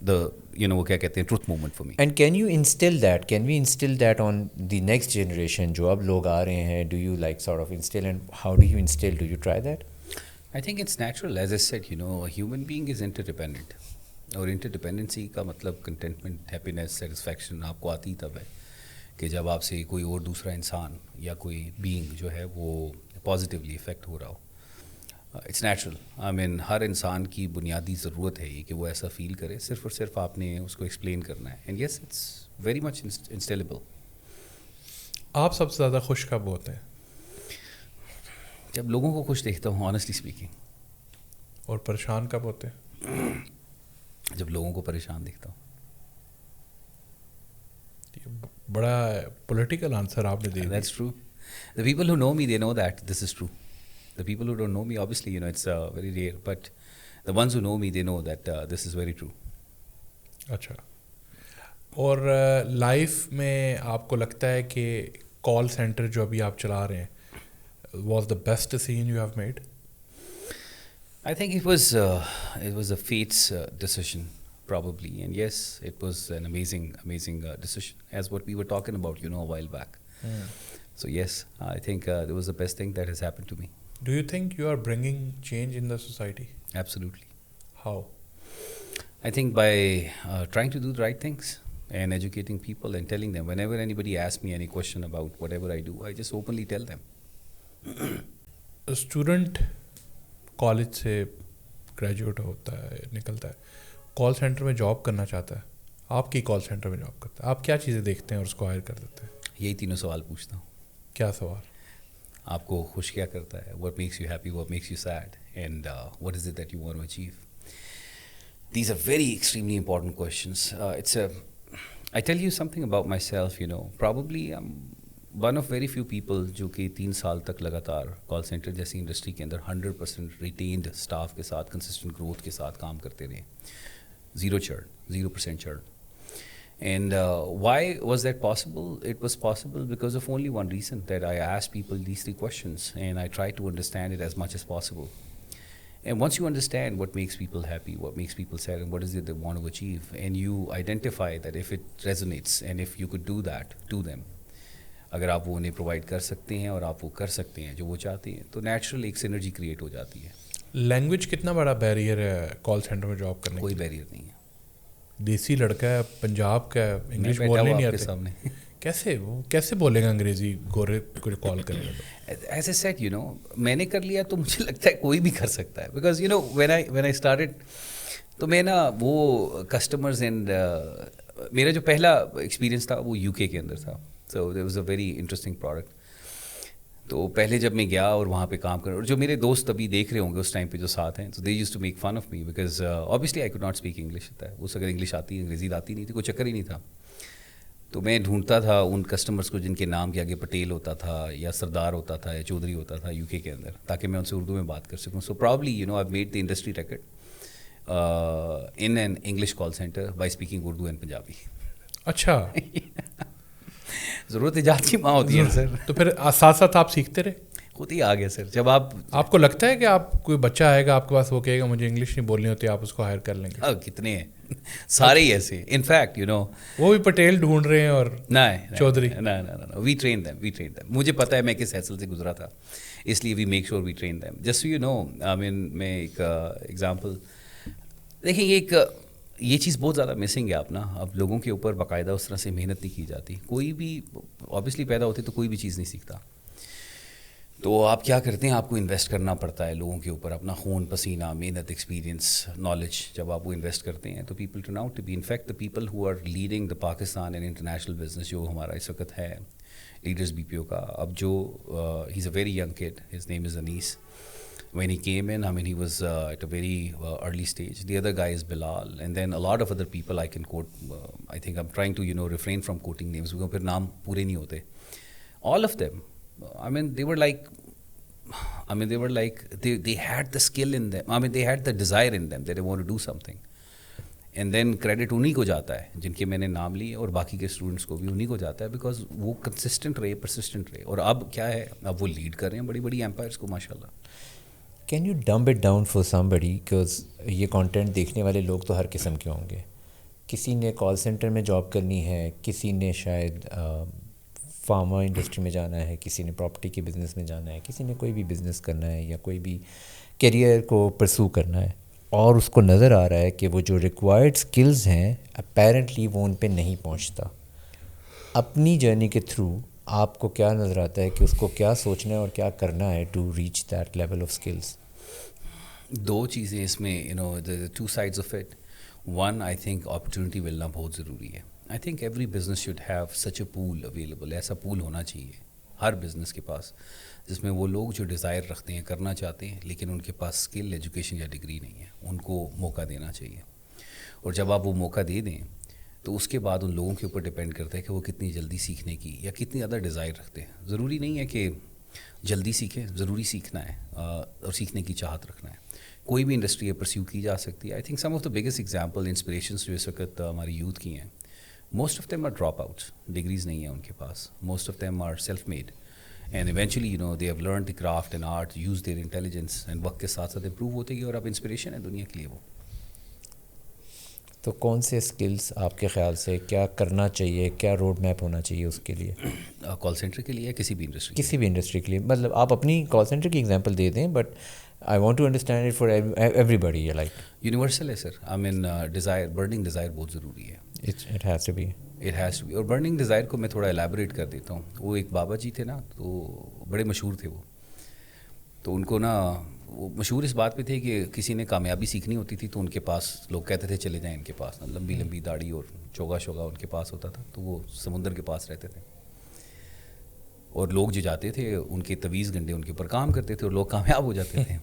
the وہ کیا کہتے ہیں truth moment for me. And can you install that, can we install that on the next generation جو اب لوگ آ رہے ہیں؟ Do you like sort of install, and how do you install, do you try that? I think it's natural, as I said human being is interdependent, اور interdependency کا مطلب contentment, happiness, satisfaction آپ کو آتی تب ہے کہ جب آپ سے کوئی اور دوسرا انسان یا کوئی بینگ جو ہے وہ پازیٹیولی افیکٹ ہو رہا ہو. It's natural. آئی مین ہر انسان کی بنیادی ضرورت ہے یہ کہ وہ ایسا فیل کرے, صرف اور صرف آپ نے اس کو ایکسپلین کرنا ہے. And yes, it's very much instillable. آپ سب سے زیادہ خوش کب ہوتے ہیں؟ جب لوگوں کو خوش دیکھتا ہوں, آنیسٹلی اسپیکنگ. اور پریشان کب ہوتے ہیں؟ جب لوگوں کو پریشان دیکھتا ہوں. بڑا پولیٹیکل آنسر آپ نے دیا. That's true. The people who know me, they know that this is true. The people who don't know me, obviously, it's very rare. But the ones who know me, they know that this is very true. اچھا. اور life میں آپ کو لگتا ہے کہ call centre جو ابھی آپ چلا رہے ہیں was the best decision you have made? I think it was a fate's decision, probably. And yes, it was an amazing decision, as what we were talking about, a while back. So yes, I think it was the best thing that has happened to me. Do you think you are bringing change in the society? Absolutely. How? I think by trying to do the right things and educating people and telling them. Whenever anybody asks me any question about whatever I do, I just openly tell them. Student college سے graduate ہوتا ہے, نکلتا ہے, کال center میں job کرنا چاہتا ہے, آپ کی کال سینٹر میں جاب کرتا ہے, آپ کیا چیزیں دیکھتے ہیں اور اس کو ہائر کر دیتے ہیں؟ یہی تینوں سوال پوچھتا ہوں. کیا سوال؟ آپ کو خوش کیا کرتا ہے, what makes you happy, what makes you sad, and what is it that you want to achieve? These are very extremely important questions. I tell you something about myself, probably I'm one of very few people جو کہ 3 سال تک لگاتار call centre جیسی industry کے اندر 100% retained staff کے ساتھ consistent growth کے ساتھ کام کرتے رہے. 0% churn. And why was that possible? It was possible because of only one reason, that I asked people these 3 questions and I tried to understand it as much as possible. And once you understand what makes people happy, what makes people sad, and what is it they want to achieve, and you identify that if it resonates and if you could do that to them, اگر آپ وہ انہیں provide کر سکتے ہیں اور آپ وہ کر سکتے ہیں جو وہ چاہتے ہیں, تو نیچرل ایک سینرجی کریٹ ہو جاتی ہے. لینگویج کتنا بڑا بیریئر ہے کال سینٹر میں جاب کرنے؟ کوئی بیریئر نہیں ہے. دیسی لڑکا ہے, پنجاب کا ہے, انگلش بولنے نہیں آتے, سامنے کیسے بولے گا انگریزی گورے کو کال کرے گا؟ ایز اے سیٹ میں نے کر لیا تو مجھے لگتا ہے کوئی بھی کر سکتا ہے, بیکاز وین آئی اسٹارٹڈ, تو میں نا وہ کسٹمرز اینڈ میرا جو پہلا ایکسپیرینس تھا وہ UK کے اندر تھا. So there was a very interesting product. تو پہلے جب میں گیا اور وہاں پہ کام کر, اور جو میرے دوست ابھی دیکھ رہے ہوں گے اس ٹائم پہ جو ساتھ ہیں, تو they use to make fun of me because obviously I could not speak English. ہوتا ہے اس اگر انگلش آتی, انگریزی آتی نہیں تھی, کوئی چکر ہی نہیں تھا. تو میں ڈھونڈتا تھا ان کسٹمرس کو جن کے نام کے آگے پٹیل ہوتا تھا یا سردار ہوتا تھا یا چودھری ہوتا تھا UK کے اندر, تاکہ میں ان سے اردو میں بات کر سکوں. So probably I made the industry record in an English call centre by speaking Urdu and Punjabi. اچھا, ضرورت ایجاد کی ماں ہوتی ہے سر. تو پھر ساتھ ساتھ آپ سیکھتے رہے؟ خود ہی آ گیا سر. جب آپ کو لگتا ہے کہ آپ کوئی بچہ آئے گا آپ کے پاس, وہ کہے گا مجھے انگلش نہیں بولنی ہوتی, آپ اس کو ہائر کر لیں گے؟ کتنے ہیں, سارے ہی ایسے. ان فیکٹ وہ بھی پٹیل ڈھونڈ رہے ہیں اور چودھری. وی ٹرین دیم. مجھے پتہ ہے میں کس حیثیت سے گزرا تھا, اس لیے we make sure we train them. Just میں ایک ایگزامپل دیکھیں, یہ چیز بہت زیادہ مسنگ ہے آپ نا. اب لوگوں کے اوپر باقاعدہ اس طرح سے محنت نہیں کی جاتی. کوئی بھی آبویسلی پیدا ہوتے تو کوئی بھی چیز نہیں سیکھتا. تو آپ کیا کرتے ہیں, آپ کو انویسٹ کرنا پڑتا ہے لوگوں کے اوپر, اپنا خون پسینہ, محنت, ایکسپیرینس, نالج. جب آپ وہ انویسٹ کرتے ہیں تو people turn out to be. In fact the people who are leading the Pakistan and international business جو ہمارا اس وقت ہے لیڈرز BPO کا. اب جو he is a very young kid, his name is Anees. When he came in, he was at a very early stage. The other guy is Bilal, and then a lot of other people I can quote. I think I'm trying to refrain from quoting names because phir naam pure nahi hote. All of them, they were like, they had the skill in them. They had the desire in them that they want to do something. And then credit انہیں کو جاتا ہے جن کے میں نے نام لیے, اور باقی کے اسٹوڈنٹس کو بھی انہیں کو جاتا ہے, بیکاز وہ کنسسٹنٹ رہے, پرسسٹنٹ رہے. اور اب کیا ہے, اب وہ لیڈ کر رہے ہیں بڑی بڑی ایمپائرس کو, ماشاء اللہ. Can you dump it down for somebody, because یہ کانٹینٹ دیکھنے والے لوگ تو ہر قسم کے ہوں گے. کسی نے کال سینٹر میں جاب کرنی ہے, کسی نے شاید فارما انڈسٹری میں جانا ہے, کسی نے پراپرٹی کے بزنس میں جانا ہے, کسی نے کوئی بھی بزنس کرنا ہے یا کوئی بھی کیریئر کو پرسو کرنا ہے, اور اس کو نظر آ رہا ہے کہ وہ جو ریکوائرڈ سکلز ہیں اپیرنٹلی وہ ان پہ نہیں پہنچتا. اپنی جرنی کے تھرو آپ کو کیا نظر آتا ہے کہ اس کو کیا سوچنا ہے اور کیا کرنا ہے to reach that level of skills? دو چیزیں اس میں, two sides of it. One, I think opportunity ملنا بہت ضروری ہے. I think every business should have such a pool available. ایسا پول ہونا چاہیے ہر بزنس کے پاس, جس میں وہ لوگ جو ڈیزائر رکھتے ہیں, کرنا چاہتے ہیں, لیکن ان کے پاس اسکل, ایجوکیشن یا ڈگری نہیں ہے, ان کو موقع دینا چاہیے. اور جب آپ وہ موقع دے دیں تو اس کے بعد ان لوگوں کے اوپر ڈپینڈ کرتا ہے کہ وہ کتنی جلدی سیکھنے کی یا کتنی زیادہ ڈیزائر رکھتے ہیں. ضروری نہیں ہے کہ جلدی سیکھیں, ضروری سیکھنا ہے اور سیکھنے کی چاہت رکھنا ہے. کوئی بھی انڈسٹری ہے پرسیو کی جا سکتی ہے. I think some of the biggest example, inspirations جو اس وقت ہماری یوتھ کی ہیں, most of them are dropouts. Degrees نہیں ہیں ان کے پاس. Most of them are self made, and eventually they have learn the craft and art, use their intelligence, and وقت کے ساتھ ساتھ امپروو ہوتے گئے, اور اب انسپریشن ہے دنیا کے لیے وہ. تو کون سے اسکلس آپ کے خیال سے کیا کرنا چاہیے, کیا روڈ میپ ہونا چاہیے اس کے لیے؟ کال سینٹر کے لیے, کسی بھی انڈسٹری کے لیے. مطلب آپ اپنی کال سینٹر کی ایگزامپل دے دیں, but I want to understand it for everybody. Like universal ہے سر. ڈیزائر, برننگ ڈیزائر بہت ضروری ہے. It has to be. اور برننگ ڈیزائر کو میں تھوڑا ایلیبوریٹ کر دیتا ہوں. وہ ایک بابا جی تھے نا, تو بڑے مشہور تھے وہ. تو ان کو وہ مشہور اس بات پہ تھے کہ کسی نے کامیابی سیکھنی ہوتی تھی تو ان کے پاس لوگ کہتے تھے چلے جائیں ان کے پاس. لمبی لمبی داڑھی اور چوگا شوگا ان کے پاس ہوتا تھا, تو وہ سمندر کے پاس رہتے تھے. اور لوگ جو جاتے تھے ان کے طویز گنڈے ان کے اوپر کام کرتے تھے, اور لوگ کامیاب ہو جاتے تھے.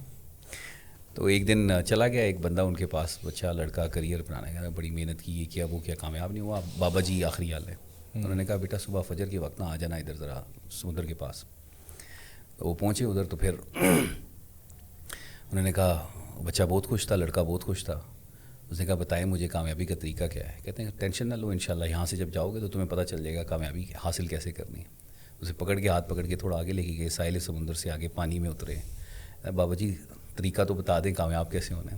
تو ایک دن چلا گیا ایک بندہ ان کے پاس, بچہ لڑکا, کریئر بنانے کا, بڑی محنت کی, یہ کیا وہ کیا, کامیاب نہیں ہوا. بابا جی آخری حال ہے. انہوں نے کہا بیٹا صبح فجر کے وقت نہ آ جانا ادھر ذرا سمندر کے پاس. تو وہ پہنچے ادھر, تو پھر انہوں نے کہا, بچہ بہت خوش تھا, لڑکا بہت خوش تھا. اس نے کہا بتائیں مجھے کامیابی کا طریقہ کیا ہے. کہتے ہیں ٹینشن نہ لو, انشاءاللہ یہاں سے جب جاؤ گے تو تمہیں پتہ چل جائے گا کامیابی حاصل کیسے کرنی ہے. اسے پکڑ کے, ہاتھ پکڑ کے تھوڑا آگے لے کے گئے, ساحل سمندر سے آگے پانی میں اترے. بابا جی طریقہ تو بتا دیں کامیاب کیسے ہونا ہے.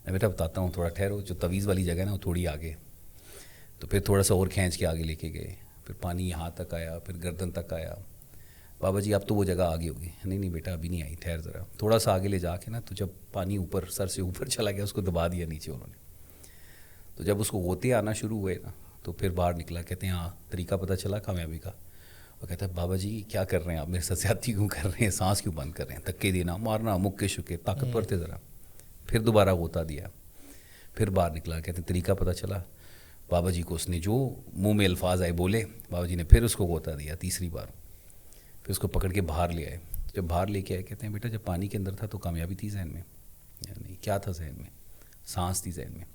میں بیٹا بتاتا ہوں, تھوڑا ٹھہرو, جو تویز والی جگہ ہے نا وہ تھوڑی آگے. تو پھر تھوڑا سا اور کھینچ کے آگے لے کے گئے, پھر پانی یہاں تک آیا, پھر گردن تک آیا. بابا جی اب تو وہ جگہ آگے ہوگی. نہیں بیٹا ابھی نہیں آئی, ٹھہر ذرا. تھوڑا سا آگے لے جا کے نا, تو جب پانی اوپر سر سے اوپر چلا گیا, اس کو دبا دیا نیچے انہوں نے. تو جب اس کو غوطے آنا شروع ہوئے نا, تو پھر باہر نکلا. کہتے ہیں ہاں طریقہ پتہ چلا کامیابی کا. وہ کہتا ہے بابا جی کیا کر رہے ہیں آپ, میرے ساتھ زیادتی کیوں کر رہے ہیں, سانس کیوں بند کر رہے ہیں, دھکے دینا مارنا مکے شکے, طاقتور تھے ذرا. پھر دوبارہ غوطہ دیا, پھر باہر نکلا. کہتے ہیں طریقہ پتہ چلا. بابا جی کو اس نے جو منہ میں الفاظ آئے بولے, بابا جی نے پھر اس کو غوطہ دیا تیسری بار. پھر اس کو پکڑ کے باہر لے آئے. جب باہر لے کے آئے کہتے ہیں بیٹا جب پانی کے اندر تھا تو کامیابی تھی ذہن میں, یعنی کیا تھا ذہن میں, سانس تھی ذہن میں.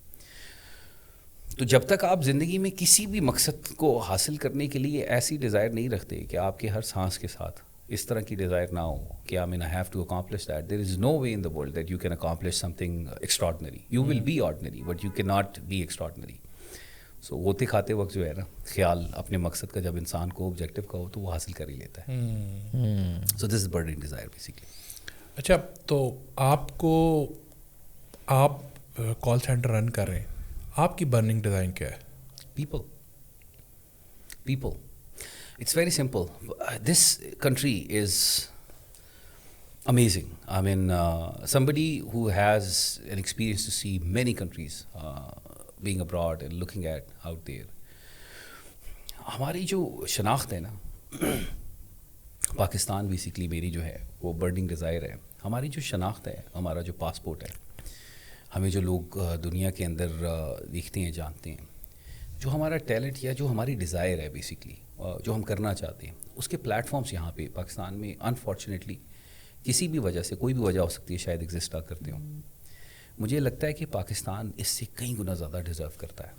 تو جب تک آپ زندگی میں کسی بھی مقصد کو حاصل کرنے کے لیے ایسی ڈیزائر نہیں رکھتے کہ آپ کے ہر سانس کے ساتھ اس طرح کی ڈیزائر نہ ہو کہ I mean I have to accomplish that, there is no way in the world that you can accomplish something extraordinary. You will be ordinary but you can not be extraordinary. So غوطے کھاتے وقت جو ہے نا, خیال اپنے مقصد کا جب انسان کو آبجیکٹیو کا ہو تو وہ حاصل کر ہی لیتا ہے. سو دس از برننگ ڈیزائر بیسکلی. اچھا, تو آپ کو, آپ کال سینٹر رن کر رہے ہیں, آپ کی برننگ ڈیزائن کیا ہے؟ People. It's very simple. This country is amazing. I mean, somebody who has an experience to see many countries being abroad and looking at out there. ہماری جو شناخت ہے نا, پاکستان بیسکلی میری جو ہے وہ برننگ ڈیزائر ہے. ہماری جو شناخت ہے, ہمارا جو پاسپورٹ ہے, ہمیں جو لوگ دنیا کے اندر دیکھتے ہیں جانتے ہیں, جو ہمارا ٹیلنٹ یا جو ہماری ڈیزائر ہے بیسکلی, جو ہم کرنا چاہتے ہیں, اس کے پلیٹ فارمس یہاں پہ پاکستان میں انفارچونیٹلی کسی بھی وجہ سے, کوئی بھی وجہ ہو سکتی ہے, شاید ایگزسٹ نہ کرتے ہوں. مجھے لگتا ہے کہ پاکستان اس سے کئی گنا زیادہ ڈیزرو کرتا ہے.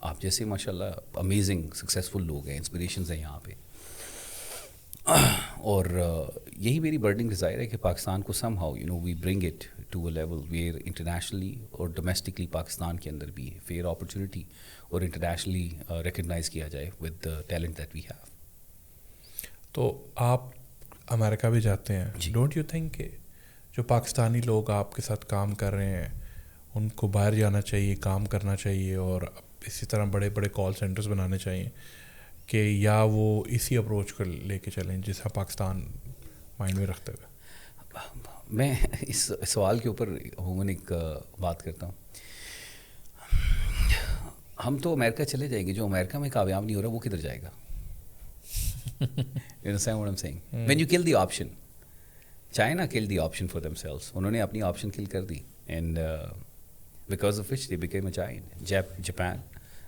آپ جیسے ماشاء اللہ امیزنگ سکسیزفل لوگ ہیں, انسپریشنز ہیں یہاں پہ. اور یہی میری برننگ ڈیزائر ہے کہ پاکستان کو somehow we bring it to a level where internationally اور ڈومیسٹکلی پاکستان کے اندر بھی فیئر اپرچونیٹی اور انٹرنیشنلی ریکگنائز کیا جائے with the talent that we have. تو آپ امریکہ بھی جاتے ہیں, ڈونٹ یو تھنک کہ جو پاکستانی لوگ آپ کے ساتھ کام کر رہے ہیں ان کو باہر جانا چاہیے, کام کرنا چاہیے, اور اسی طرح بڑے بڑے کال سینٹرز بنانے چاہیے, کہ یا وہ اسی اپروچ کو لے کے چلیں جیسا پاکستان مائنڈ میں رکھتے ہوئے؟ میں اس سوال کے اوپر عموماً ایک بات کرتا ہوں. ہم تو امریکہ چلے جائیں گے, جو امریکہ میں کامیاب نہیں ہو رہا وہ کدھر جائے گا؟ You understand what I'm saying? When you kill the option, China killed the option for themselves. انہوں نے اپنی آپشن کل کر دی, and because of which they became a giant. Japan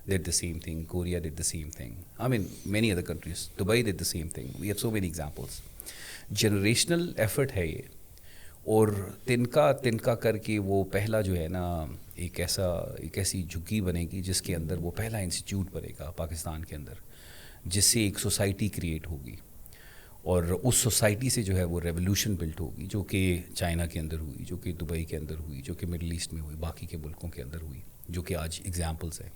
did the same thing. Korea did the same thing. I mean, many other countries. Dubai did the same thing. We have so many examples. Generational effort ہے یہ, اور تنکا کر کے وہ پہلا جو ہے نا ایک ایسی جھگی بنے گی جس کے اندر وہ پہلا انسٹیٹیوٹ بنے گا پاکستان کے اندر, جس سے ایک سوسائٹی کریٹ ہوگی, اور اس سوسائٹی سے جو ہے وہ ریولوشن بلٹ ہوگی, جو کہ چائنا کے اندر ہوئی, جو کہ دبئی کے اندر ہوئی, جو کہ مڈل ایسٹ میں ہوئی, باقی کے ملکوں کے اندر ہوئی, جو کہ آج ایگزامپلس ہیں.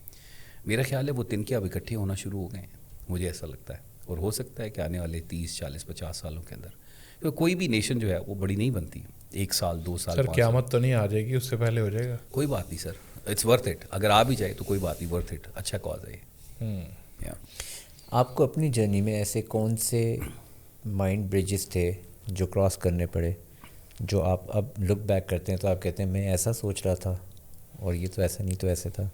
میرا خیال ہے وہ تنکے اب اکٹھے ہونا شروع ہو گئے ہیں, مجھے ایسا لگتا ہے, اور ہو سکتا ہے کہ آنے والے 30, 40, 50 سالوں کے اندر کوئی بھی نیشن جو ہے وہ بڑی نہیں بنتی 1 سال 2 سال. سر قیامت تو نہیں آ جائے گی, اس سے پہلے ہو جائے گا؟ کوئی بات نہیں سر, اٹس ورتھ اٹ. اگر آ بھی جائے تو کوئی بات نہیں, ورتھ اٹ, اچھا کاز ہے. آپ کو اپنی جرنی میں ایسے کون سے مائنڈ بریجز تھے جو کراس کرنے پڑے, جو آپ اب لک بیک کرتے ہیں تو آپ کہتے ہیں میں ایسا سوچ رہا تھا اور یہ تو ایسا نہیں تو ایسے تھا؟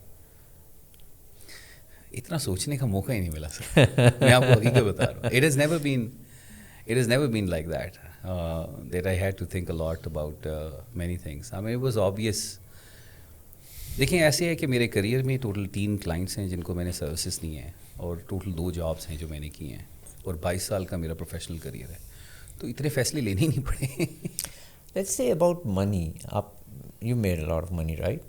اتنا سوچنے کا موقع ہی نہیں ملا سر, میں آپ کو حقیقت بتا رہا ہوں. It has never been like that, that I had to think a lot about many things. I mean, it was obvious. دیکھیں ایسے ہے کہ میرے کریئر میں ٹوٹل 3 کلائنٹس ہیں جن کو میں نے سروسز دی ہیں, اور ٹوٹل 2 جابس ہیں جو میں نے کی ہیں, اور 22 سال کا میرا پروفیشنل کریئر ہے, تو اتنے فیصلے لینے ہی نہیں پڑے. لیٹس سے اباؤٹ منی, آپ you made a lot of money right,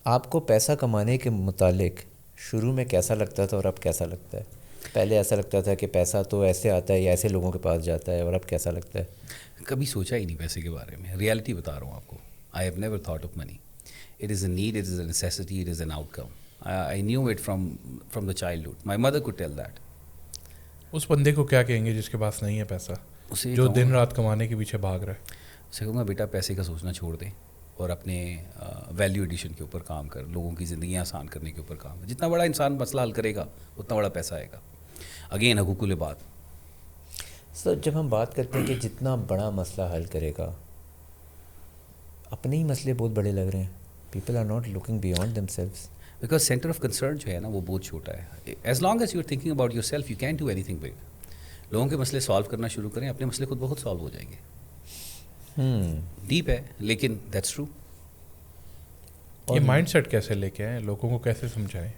آپ کو پیسہ کمانے کے متعلق شروع میں کیسا لگتا تھا اور اب کیسا لگتا ہے؟ پہلے ایسا لگتا تھا کہ پیسہ تو ایسے آتا ہے یا ایسے لوگوں کے پاس جاتا ہے, اور اب کیسا لگتا ہے؟ کبھی سوچا ہی نہیں پیسے کے بارے میں, ریالٹی بتا رہا ہوں آپ کو. I have never thought of money. It is a need, it is a necessity, it is an outcome. I knew it from the childhood. My mother could tell that. اس بندے کو کیا کہیں گے جس کے پاس نہیں ہے پیسہ, جو دن رات کمانے کے پیچھے بھاگ رہا ہے؟ اسے کہوں گا بیٹا پیسے کا سوچنا چھوڑ دیں اور اپنے ویلیو ایڈیشن کے اوپر کام کر, لوگوں کی زندگیاں آسان کرنے کے اوپر کام کر. جتنا بڑا انسان مسئلہ حل کرے گا اتنا بڑا پیسہ آئے گا. اگین حقوق العباد. سو جب ہم بات کرتے ہیں کہ جتنا بڑا مسئلہ حل کرے گا, اپنے ہی مسئلے بہت بڑے لگ رہے ہیں. People are not looking beyond themselves. Because centre of concern جو ہے نا وہ بہت چھوٹا ہے. As long as you are thinking about yourself you can do anything big. لوگوں کے مسئلے سالو کرنا شروع کریں, اپنے مسئلے خود بخود سالو ہو جائیں گے. ڈیپ ہے لیکن دیٹس ٹرو. یہ مائنڈ سیٹ کیسے لے کے آئیں, لوگوں کو کیسے سمجھائیں؟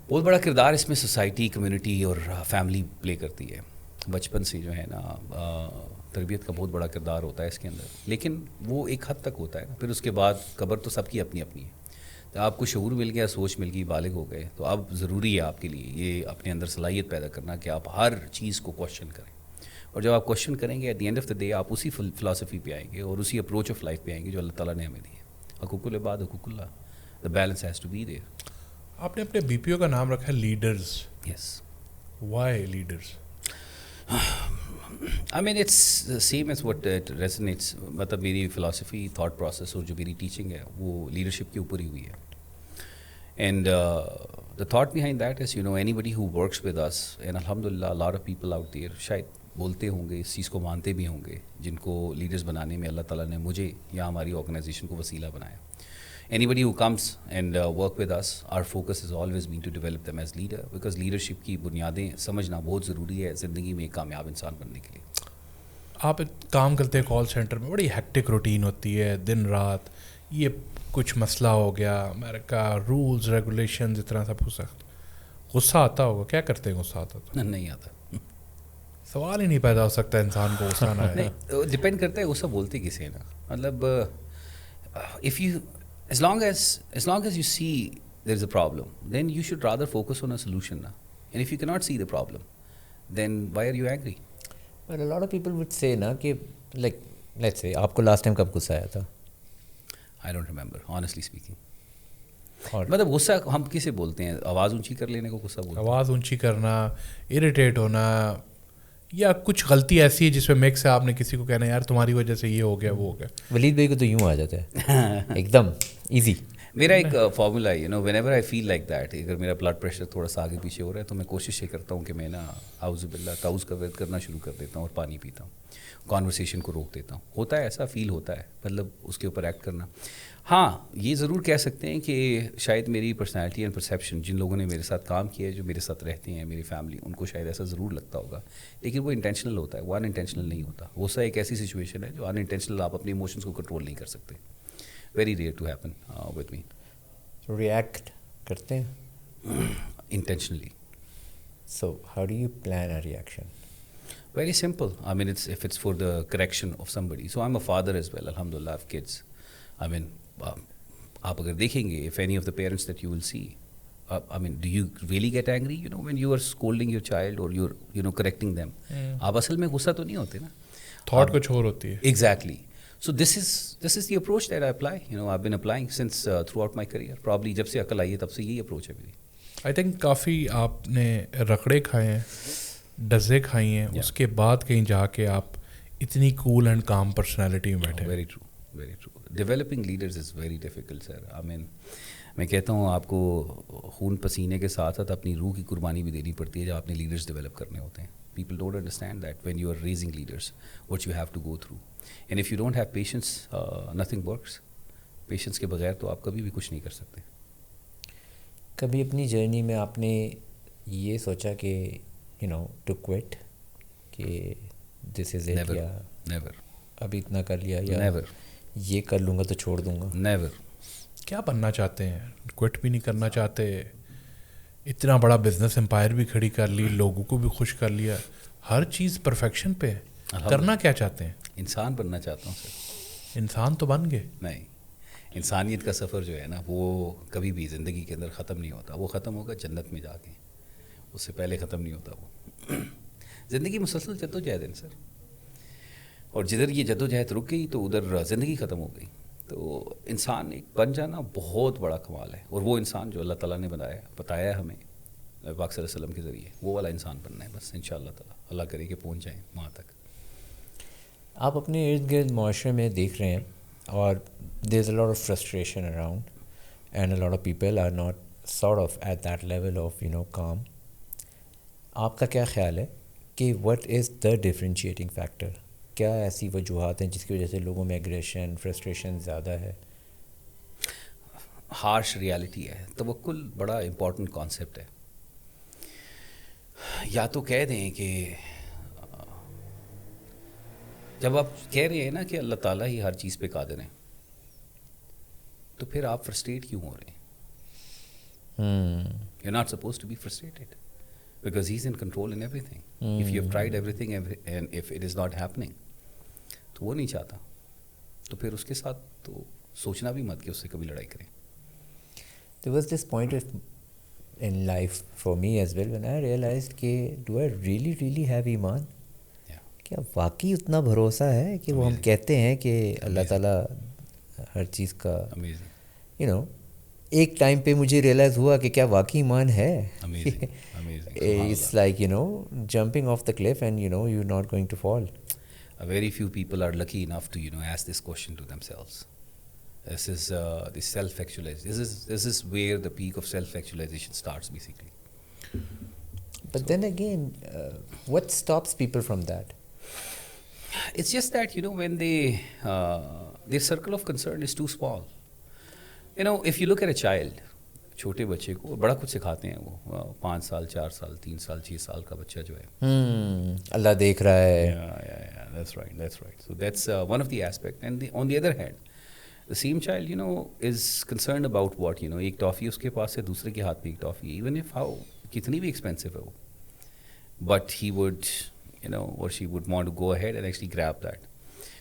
بہت بڑا کردار اس میں سوسائٹی, کمیونٹی اور فیملی پلے کرتی ہے. بچپن سے جو ہے نا تربیت کا بہت بڑا کردار ہوتا ہے اس کے اندر, لیکن وہ ایک حد تک ہوتا ہے نا. پھر اس کے بعد قبر تو سب کی اپنی اپنی ہے. تو آپ کو شعور مل گیا, سوچ مل گئی, بالغ ہو گئے, تو اب ضروری ہے آپ کے لیے یہ اپنے اندر صلاحیت پیدا کرنا کہ آپ ہر چیز کو کوشچن کریں. اور جب آپ کوشچن کریں گے at the end of the day آپ اسی فلاسفی پہ آئیں گے اور اسی اپروچ آف لائف پہ آئیں گے جو اللہ تعالیٰ نے ہمیں دی ہے. حقوق العباد, حقوق اللہ, the balance has to be there. آپ نے اپنے بی پی او کا نام رکھا ہے leaders. Yes. Why leaders? I mean it's same as what it resonates. مطلب میری فلاسفی, تھاٹ پروسیس اور جو میری ٹیچنگ ہے وہ لیڈرشپ کے اوپر ہی ہوئی ہے. And the thought behind that is you know anybody who works with us, and الحمد للہ lot of people out there شاید بولتے ہوں گے, اس چیز کو مانتے بھی ہوں گے, جن کو لیڈرز بنانے میں اللہ تعالیٰ نے مجھے یا ہماری آرگنائزیشن کو وسیلہ بنایا. Anybody who comes and work with us, our focus has always been to develop them as leader, because leadership کی بنیادیں سمجھنا بہت ضروری ہے زندگی میں ایک کامیاب انسان بننے کے لیے. آپ کام کرتے ہیں کال سینٹر میں, بڑی ہیکٹک روٹین ہوتی ہے, دن رات, یہ کچھ مسئلہ ہو گیا, امریکہ رولز ریگولیشنز اتنا سب کچھ سخت, غصہ آتا ہوگا, کیا کرتے ہیں غصہ آتا تو؟ نہیں آتا, سوال ہی نہیں پیدا ہو سکتا انسان کو غصہ نہ آئے. نہیں, ڈپینڈ کرتا ہے غصہ بولتے کسے نا. مطلب if you as long as you see there is a problem, then you should rather focus on a solution na. And if you cannot see the problem, then why are you angry? But a lot of people would say na کہ like let's say آپ کو last time کب غصہ آیا تھا؟ I don't remember, honestly speaking. اور مطلب غصہ ہم کسے بولتے ہیں؟ آواز اونچی کر لینے کو غصہ بولتے ہیں. آواز اونچی کرنا, اریٹیٹ ہونا, یا کچھ غلطی ایسی ہے جس میں میک سے آپ نے کسی کو کہنا یار تمہاری وجہ سے یہ ہو گیا وہ ہو گیا. ولید بھائی کو تو یوں آ جاتا ہے ایک دم ایزی. میرا ایک فارمولا ہے, you know whenever I feel like that, اگر میرا بلڈ پریشر تھوڑا سا آگے پیچھے ہو رہا ہے تو میں کوشش یہ کرتا ہوں کہ میں نا اعوذ باللہ تعوذ کا ورد کرنا شروع کر دیتا ہوں اور پانی پیتا ہوں, کانورسیشن کو روک دیتا ہوں. ہوتا ہے ایسا, فیل ہوتا ہے, مطلب اس کے اوپر ایکٹ کرنا. ہاں یہ ضرور کہہ سکتے ہیں کہ شاید میری پرسنالٹی اینڈ پرسیپشن, جن لوگوں نے میرے ساتھ کام کیا ہے, جو میرے ساتھ رہتے ہیں, میری فیملی, ان کو شاید ایسا ضرور لگتا ہوگا, لیکن وہ انٹینشنل ہوتا ہے, وہ ان انٹینشنل نہیں ہوتا. غصہ ایک ایسی سچویشن ہے جو ان انٹینشنل آپ اپنے ایموشنس کو کنٹرول نہیں کر سکتے. Very rare to happen with me. React کرتے ہیں intentionally. So how do you plan a reaction? Very simple. I mean, if it's for the correction of somebody. So I'm a father as well. Alhamdulillah, I have kids. I mean, آپ اگر دیکھیں گے, if any of the parents that you will see, I mean, do you really get angry, you know, when you are scolding your child or you're, you know, correcting them? آپ اصل میں غصہ تو نہیں ہوتے نا, تھاٹ کچھ اور ہوتی ہے. Exactly. So this is the approach that I apply. You know, I've been applying since throughout my career. Probably جب سے عقل آئی ہے تب سے یہی اپروچ ہے میری. آئی تھنک کافی آپ نے رگڑے کھائے ہیں, ڈزے کھائی ہیں, اس کے بعد کہیں جا کے آپ اتنی کول اینڈ کام پرسنالٹی میں بیٹھے. Very true, very true. Developing leaders is very difficult sir. I mean میں کہتا ہوں آپ کو خون پسینے کے ساتھ ساتھ اپنی روح کی قربانی بھی دینی پڑتی ہے جب آپ نے لیڈرز ڈیولپ کرنے ہوتے ہیں. People don't understand that when you are raising leaders what you have to go through, and if you don't have patience nothing works. Patience کے بغیر تو آپ کبھی بھی کچھ نہیں کر سکتے. کبھی اپنی جرنی میں آپ نے یہ سوچا کہ یو نو ٹو کوئٹ کہ دس از اٹ, یا نیور, ابھی اتنا کر لیا, یا نیور, یہ کر لوں گا تو چھوڑ دوں گا؟ نیور. کیا بننا چاہتے ہیں؟ کوئٹ بھی نہیں کرنا چاہتے, اتنا بڑا بزنس امپائر بھی کھڑی کر لی, لوگوں کو بھی خوش کر لیا, ہر چیز پرفیکشن پہ, کرنا کیا چاہتے ہیں؟ انسان بننا چاہتا ہوں سر. انسان تو بن گئے. نہیں, انسانیت کا سفر جو ہے نا وہ کبھی بھی زندگی کے اندر ختم نہیں ہوتا. وہ ختم ہوگا جنت میں جا کے, اس سے پہلے ختم نہیں ہوتا. وہ زندگی مسلسل جدوجہد ہے سر, اور جدھر یہ جدوجہد رک گئی تو ادھر زندگی ختم ہو گئی. تو انسان ایک بن جانا بہت بڑا کمال ہے, اور وہ انسان جو اللہ تعالیٰ نے بتایا ہے ہمیں پاک صلی اللہ علیہ وسلم کے ذریعے, وہ والا انسان بننا ہے بس. ان شاء اللہ تعالیٰ اللہ کرے کہ پہنچ جائیں وہاں تک. آپ اپنے ارد گرد معاشرے میں دیکھ رہے ہیں اور there is a lot of frustration around and a lot of people are not sort of at that level of کام. آپ کا کیا خیال ہے کہ what is the differentiating factor? کیا ایسی وجوہات ہیں جس کی وجہ سے لوگوں میں ایگریشن فرسٹریشن زیادہ ہے؟ ہارش ریالٹی ہے. توکل بڑا امپورٹنٹ کانسیپٹ ہے. یا تو کہہ دیں کہ جب آپ کہہ رہے ہیں نا کہ اللہ تعالیٰ ہی ہر چیز پہ قادر ہیں، تو پھر آپ فرسٹریٹ کیوں ہو رہے ہیں؟ You are not suppose to be frustrated because he is in control in everything. If you have tried everything and if it is not happening, تو وہ نہیں چاہتا، تو پھر اس کے ساتھ تو سوچنا بھی مت کہ اس سے کبھی لڑائی کریں. There was this point in life for me as well when I realized کہ do I really have ایمان؟ کیا واقعی اتنا بھروسہ ہے کہ وہ ہم کہتے ہیں کہ اللہ تعالیٰ ہر چیز کا ایک ٹائم پہ مجھے ریئلائز ہوا کہ کیا واقعی ایمان ہے. It's like jumping off the cliff and you're not going to fall. Very few people are lucky enough to ask this question to themselves. This is the self-actualization. This is where the peak of self-actualization starts, basically. But then again, what stops people from that? It's just that when their circle of concern is too small. If you look at a child, چھوٹے بچے کو بڑا کچھ سکھاتے ہیں. وہ 5 سال 4 سال 3 سال 6 سال کا بچہ جو ہے اللہ دیکھ رہا ہے. That's right. So that's one of the aspect. And on the other hand, the same child is concerned about what ایک ٹافی اس کے پاس ہے، دوسرے کے ہاتھ میں ایک ٹافی ہے، ایون اف ہاؤ کتنی بھی ایکسپینسو ہے وہ، but he would or she would want to go ahead and actually grab that.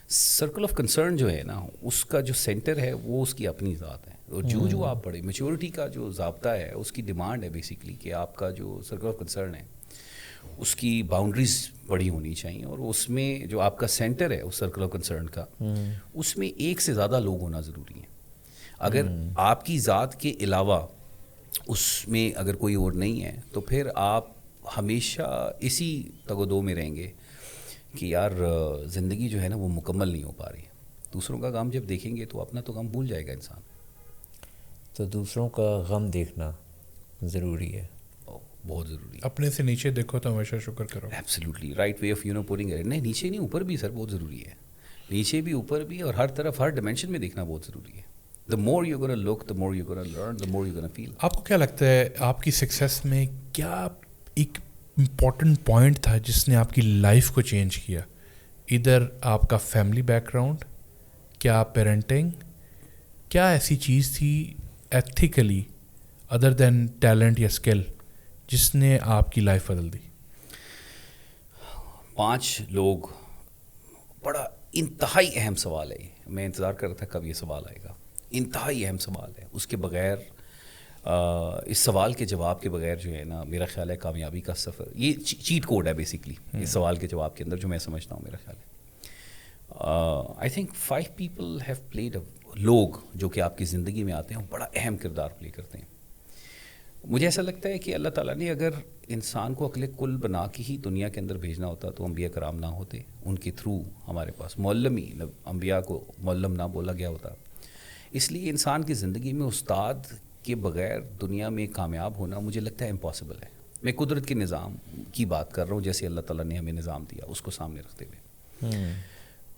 Circle of concern جو ہے نا، اس کا جو سینٹر ہے وہ اس کی اپنی ذات ہے. اور جو آپ پڑھے میچورٹی کا جو ضابطہ ہے، اس کی ڈیمانڈ ہے بیسیکلی کہ آپ کا جو سرکل آف کنسرن ہے اس کی باؤنڈریز بڑی ہونی چاہیے، اور اس میں جو آپ کا سینٹر ہے اس سرکل آف کنسرن کا، اس میں ایک سے زیادہ لوگ ہونا ضروری ہے. اگر آپ کی ذات کے علاوہ اس میں اگر کوئی اور نہیں ہے، تو پھر آپ ہمیشہ اسی تگ و دو میں رہیں گے کہ یار زندگی جو ہے نا وہ مکمل نہیں ہو پا رہی ہے. دوسروں کا غم جب دیکھیں گے تو اپنا تو غم بھول جائے گا انسان. تو دوسروں کا غم دیکھنا ضروری ہے، بہت ضروری ہے. اپنے سے نیچے دیکھو تو ہمیشہ شکر کرو. Absolutely right way of putting it. نہیں، نیچے نہیں، اوپر بھی سر بہت ضروری ہے. نیچے بھی اوپر بھی، اور ہر طرف ہر ڈائمینشن میں دیکھنا بہت ضروری ہے. the more you're going to look, the more you're going to learn, the more you're going to feel. آپ کو کیا لگتا ہے آپ کی سکسیس میں کیا ایک امپورٹنٹ پوائنٹ تھا جس نے آپ کی لائف کو چینج کیا؟ ادھر آپ کا فیملی بیک گراؤنڈ، کیا پیرنٹنگ، کیا ایسی چیز تھی ایتھیکلی ادر دین ٹیلنٹ یا اسکل جس نے آپ کی لائف بدل دی؟ 5 لوگ. بڑا انتہائی اہم سوال ہے. میں انتظار کر رہا تھا کب یہ سوال آئے گا. انتہائی اہم سوال ہے. اس کے بغیر، اس سوال کے جواب کے بغیر جو ہے نا، میرا خیال ہے کامیابی کا سفر، یہ چیٹ کوڈ ہے بیسیکلی اس سوال کے جواب کے اندر جو میں سمجھتا ہوں. میرا خیال ہے I think 5 people have played. لوگ جو کہ آپ کی زندگی میں آتے ہیں وہ بڑا اہم کردار پلے کرتے ہیں. مجھے ایسا لگتا ہے کہ اللہ تعالیٰ نے اگر انسان کو عقل کل بنا کے ہی دنیا کے اندر بھیجنا ہوتا تو انبیاء کرام نہ ہوتے. ان کے تھرو ہمارے پاس معلمی، انبیاء کو معلم نہ بولا گیا ہوتا. اس لیے انسان کی زندگی میں استاد کے بغیر دنیا میں کامیاب ہونا مجھے لگتا ہے امپاسبل ہے. میں قدرت کے نظام کی بات کر رہا ہوں، جیسے اللہ تعالیٰ نے ہمیں نظام دیا اس کو سامنے رکھتے ہوئے.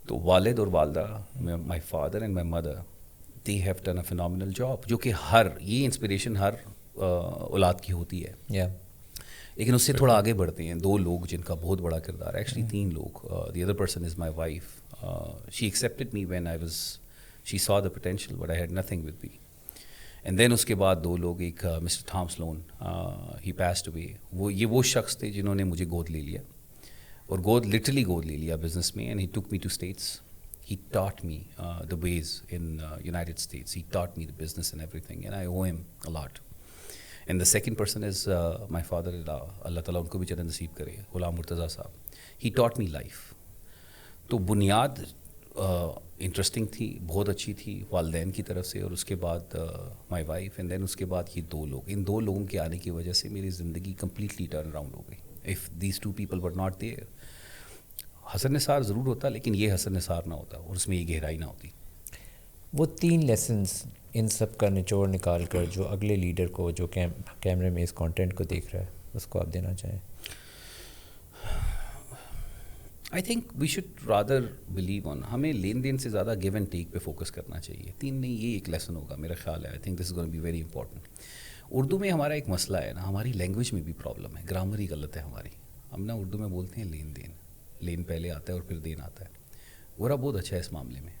تو والد اور والدہ، my father and my mother, they have done a phenomenal job, جو کہ یہ انسپریشن ہر اولاد کی ہوتی ہے. لیکن اس سے تھوڑا آگے بڑھتے ہیں 2 لوگ جن کا بہت بڑا کردار ہے. ایکچولی 3 لوگ. The other person is my wife. She accepted me when I was, she saw the potential but I had nothing with me. And then اس کے بعد 2 لوگ. ایک Mister Thomas Lone, he passed away. وہ شخص تھے جنہوں نے مجھے گود لے لیا، اور لٹرلی گود لے لیا بزنس میں. And he took me to States. He taught me the ways in United States. He taught me the business and everything, and I owe him a lot. And the second person is my father, اللہ تعالیٰ ان کو بھی جنت نصیب کرے، غلام مرتضیٰ صاحب. ہی taught می life. تو بنیاد انٹرسٹنگ تھی، بہت اچھی تھی والدین کی طرف سے، اور اس کے بعد مائی وائف، اینڈ دین اس کے بعد یہ 2 لوگ. ان 2 لوگوں کے آنے کی وجہ سے میری زندگی کمپلیٹلی ٹرن اراؤنڈ ہو گئی. If these 2 people were not there, Hasan Nisar ضرور ہوتا لیکن یہ حسن نثار نہ ہوتا اور اس میں یہ گہرائی نہ ہوتی. وہ 3 لیسنز ان سب کا نچوڑ نکال کر جو اگلے لیڈر کو جو کیمرے میں اس کانٹینٹ کو دیکھ رہا ہے اس کو آپ دینا چاہیں. I think we should rather believe on, ہمیں لین دین سے زیادہ گیو اینڈ ٹیک پہ فوکس کرنا چاہیے. 3 نہیں, یہ ایک لیسن ہوگا میرا خیال ہے. I think this is gonna be very important. Urdu میں ہمارا ایک مسئلہ ہے نا, ہماری لینگویج میں بھی پرابلم ہے, گرامر ہی غلط ہے ہماری. ہم نا اردو میں بولتے ہیں لین دین, لین پہلے آتا ہے اور پھر دین آتا ہے. گورا بہت اچھا ہے اس معاملے میں,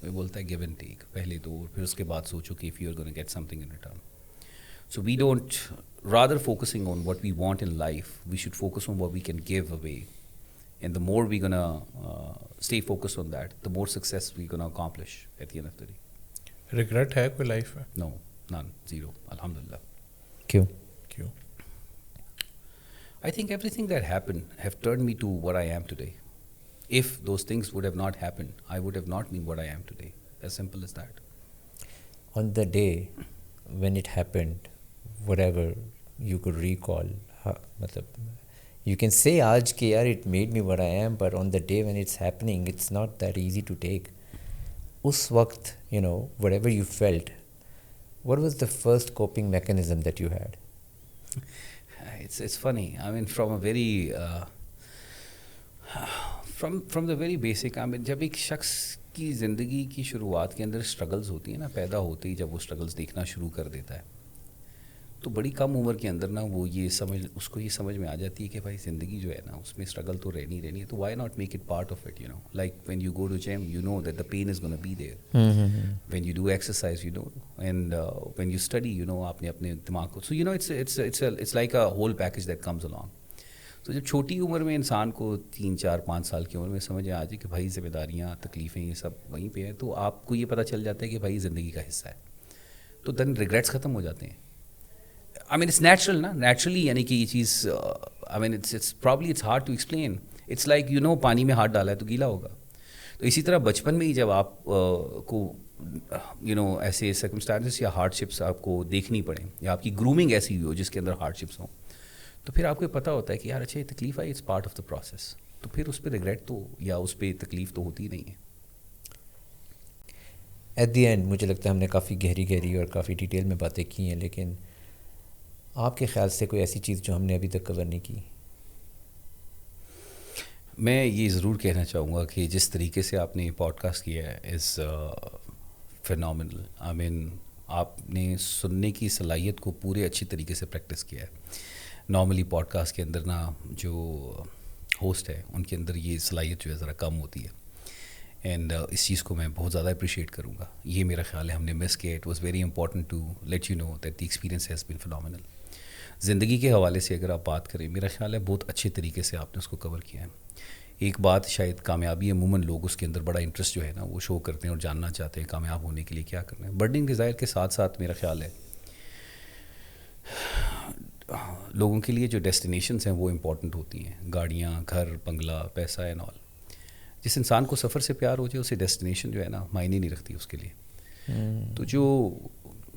وہ بولتا ہے گیو اینڈ ٹیک, پہلے دو اور پھر اس کے بعد سوچو کہ if you are gonna get something in return. So we don't, rather focusing on what we want in life, we should focus on what we can give away. And the more we're going to stay focused on that, the more success we're going to accomplish at the end of the day. Regret ہے کوئی life میں؟ No, none, zero, alhamdulillah. کیوں؟ I think everything that happened have turned me to what I am today. If those things would have not happened, I would have not been what I am today. As simple as that. On the day when it happened, whatever you could recall, matlab, you can say aaj ki yaar it made me what I am, but on the day when it's happening, it's not that easy to take. Us waqt, you know, whatever you felt, what was the first coping mechanism that you had? It's funny. I mean, from a very from the very basic, I mean, جب ایک شخص کی زندگی کی شروعات کے اندر struggles ہوتی ہیں نا, پیدا ہوتے ہی جب وہ اسٹرگلز دیکھنا شروع کر دیتا ہے تو بڑی کم عمر کے اندر نا وہ یہ اس کو یہ سمجھ میں آ جاتی ہے کہ بھائی زندگی جو ہے نا اس میں اسٹرگل تو رہنی ہے, تو why not make it part of it. You know, like when you go to gym, you know that the pain is gonna be there. When you do exercise, you know, and when you study, you know, آپ نے اپنے دماغ کو, so you know it's like a whole package that comes along. تو جب چھوٹی عمر میں انسان کو 3, 4, 5 سال کی عمر میں سمجھ آ جائے کہ بھائی ذمہ داریاں, تکلیفیں, یہ سب وہیں پہ ہیں, تو آپ کو یہ پتہ چل جاتا ہے کہ بھائی زندگی کا حصہ ہے, تو دین ریگریٹس ختم ہو جاتے ہیں. I mean, it's natural, نا, naturally, یعنی کہ یہ چیز, I mean, it's probably it's hard to explain. It's like, you know, پانی میں ہاتھ ڈالا ہے تو گیلا ہوگا. تو اسی طرح بچپن میں ہی جب آپ کو, you know, ایسے circumstances یا hardship آپ کو دیکھنی پڑیں, یا آپ کی grooming ایسی ہوئی ہو جس کے اندر hardships ہوں, تو پھر آپ کو پتہ ہوتا ہے کہ یار اچھا یہ تکلیف آئی, it's part of the process. تو پھر اس پہ ریگریٹ تو یا اس پہ تکلیف تو ہوتی نہیں ہے. ایٹ دی اینڈ مجھے لگتا ہے ہم نے کافی گہری اور کافی ڈیٹیل میں باتیں کی ہیں, لیکن آپ کے خیال سے کوئی ایسی چیز جو ہم نے ابھی تک کور نہیں کی؟ میں یہ ضرور کہنا چاہوں گا کہ جس طریقے سے آپ نے پوڈ کاسٹ کیا ہے از فینومنل. آئی مین, آپ نے سننے کی صلاحیت کو پورے اچھی طریقے سے پریکٹس کیا ہے. نارملی پوڈ کاسٹ کے اندر نا جو ہوسٹ ہے ان کے اندر یہ صلاحیت جو ہے ذرا کم ہوتی ہے, اینڈ اس چیز کو میں بہت زیادہ اپریشیٹ کروں گا. یہ میرا خیال ہے ہم نے مس کیا. It was very important to let you know that the experience has been phenomenal. زندگی کے حوالے سے اگر آپ بات کریں, میرا خیال ہے بہت اچھے طریقے سے آپ نے اس کو کور کیا ہے. ایک بات شاید کامیابی, عموماً لوگ اس کے اندر بڑا انٹرسٹ جو ہے نا وہ شو کرتے ہیں اور جاننا چاہتے ہیں کامیاب ہونے کے لیے کیا کرنا ہے. برڈنگ ڈیزائر کے ساتھ ساتھ میرا خیال ہے لوگوں کے لیے جو ڈیسٹینیشنز ہیں وہ امپورٹنٹ ہوتی ہیں. گاڑیاں, گھر, بنگلہ, پیسہ اینڈ آل. جس انسان کو سفر سے پیار ہو جائے اسے ڈیسٹینیشن جو ہے نا معنی نہیں رکھتی اس کے لیے. تو جو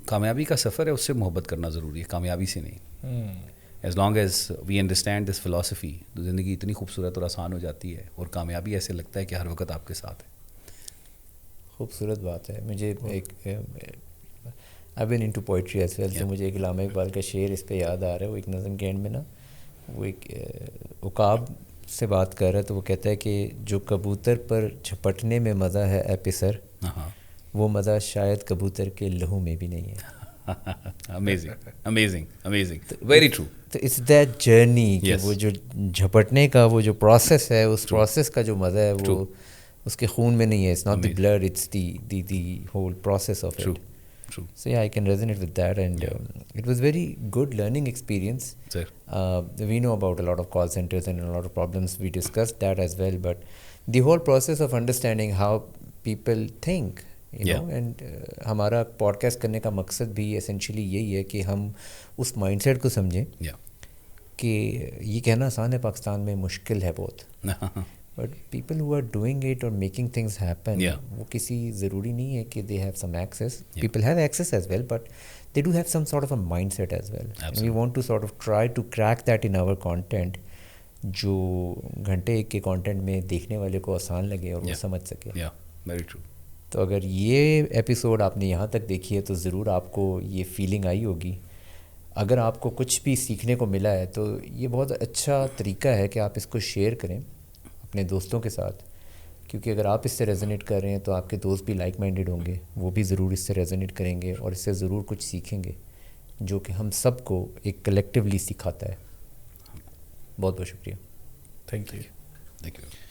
کامیابی کا سفر ہے اس سے محبت کرنا ضروری ہے, کامیابی سے نہیں. As long as we understand this philosophy, تو زندگی اتنی خوبصورت اور آسان ہو جاتی ہے, اور کامیابی ایسے لگتا ہے کہ ہر وقت آپ کے ساتھ ہے. خوبصورت بات ہے. مجھے ایک I've been into poetry as well, تو مجھے ایک علامہ اقبال کا شعر اس پہ یاد آ رہا ہے. وہ ایک نظم کے اینڈ میں نا وہ ایک عقاب سے بات کر رہا ہے, تو وہ کہتا ہے کہ جو کبوتر پر جھپٹنے میں مزہ ہے اے پسر, وہ مزہ شاید کبوتر کے لہو میں بھی نہیں ہے. amazing, very true. تو اٹس دیٹ جرنی کہ وہ جو جھپٹنے کا وہ جو پروسیس ہے, اس پروسیس کا جو مزہ ہے وہ اس کے خون میں نہیں ہے. It's not the blood, it's the whole process of it. So yeah, I can resonate with that, and it was very good learning experience. Sir. We know about a lot of call centers and a lot of problems. We discussed that as well, but the whole process of understanding how people think, you know, and ہمارا podcast کرنے کا مقصد بھی essentially یہی ہے کہ ہم اس mind set کو سمجھیں کہ یہ کہنا آسان ہے پاکستان میں, مشکل ہے بہت. But people who are doing it اور میکنگ تھنگس ہیپن, وہ کسی ضروری نہیں ہے کہ they have some access. People have access as well, but they do have some sort of a mindset as well. We want to sort of try to crack that in our content جو گھنٹے ایک کے content میں دیکھنے والے کو آسان لگے اور وہ سمجھ سکے. Very true. تو اگر یہ ایپیسوڈ آپ نے یہاں تک دیکھی ہے تو ضرور آپ کو یہ فیلنگ آئی ہوگی. اگر آپ کو کچھ بھی سیکھنے کو ملا ہے تو یہ بہت اچھا طریقہ ہے کہ آپ اس کو شیئر کریں اپنے دوستوں کے ساتھ, کیونکہ اگر آپ اس سے ریزونیٹ کر رہے ہیں تو آپ کے دوست بھی لائک مائنڈیڈ ہوں گے, وہ بھی ضرور اس سے ریزونیٹ کریں گے اور اس سے ضرور کچھ سیکھیں گے جو کہ ہم سب کو ایک کلیکٹیولی سکھاتا ہے. بہت بہت شکریہ. Thank you. Thank you.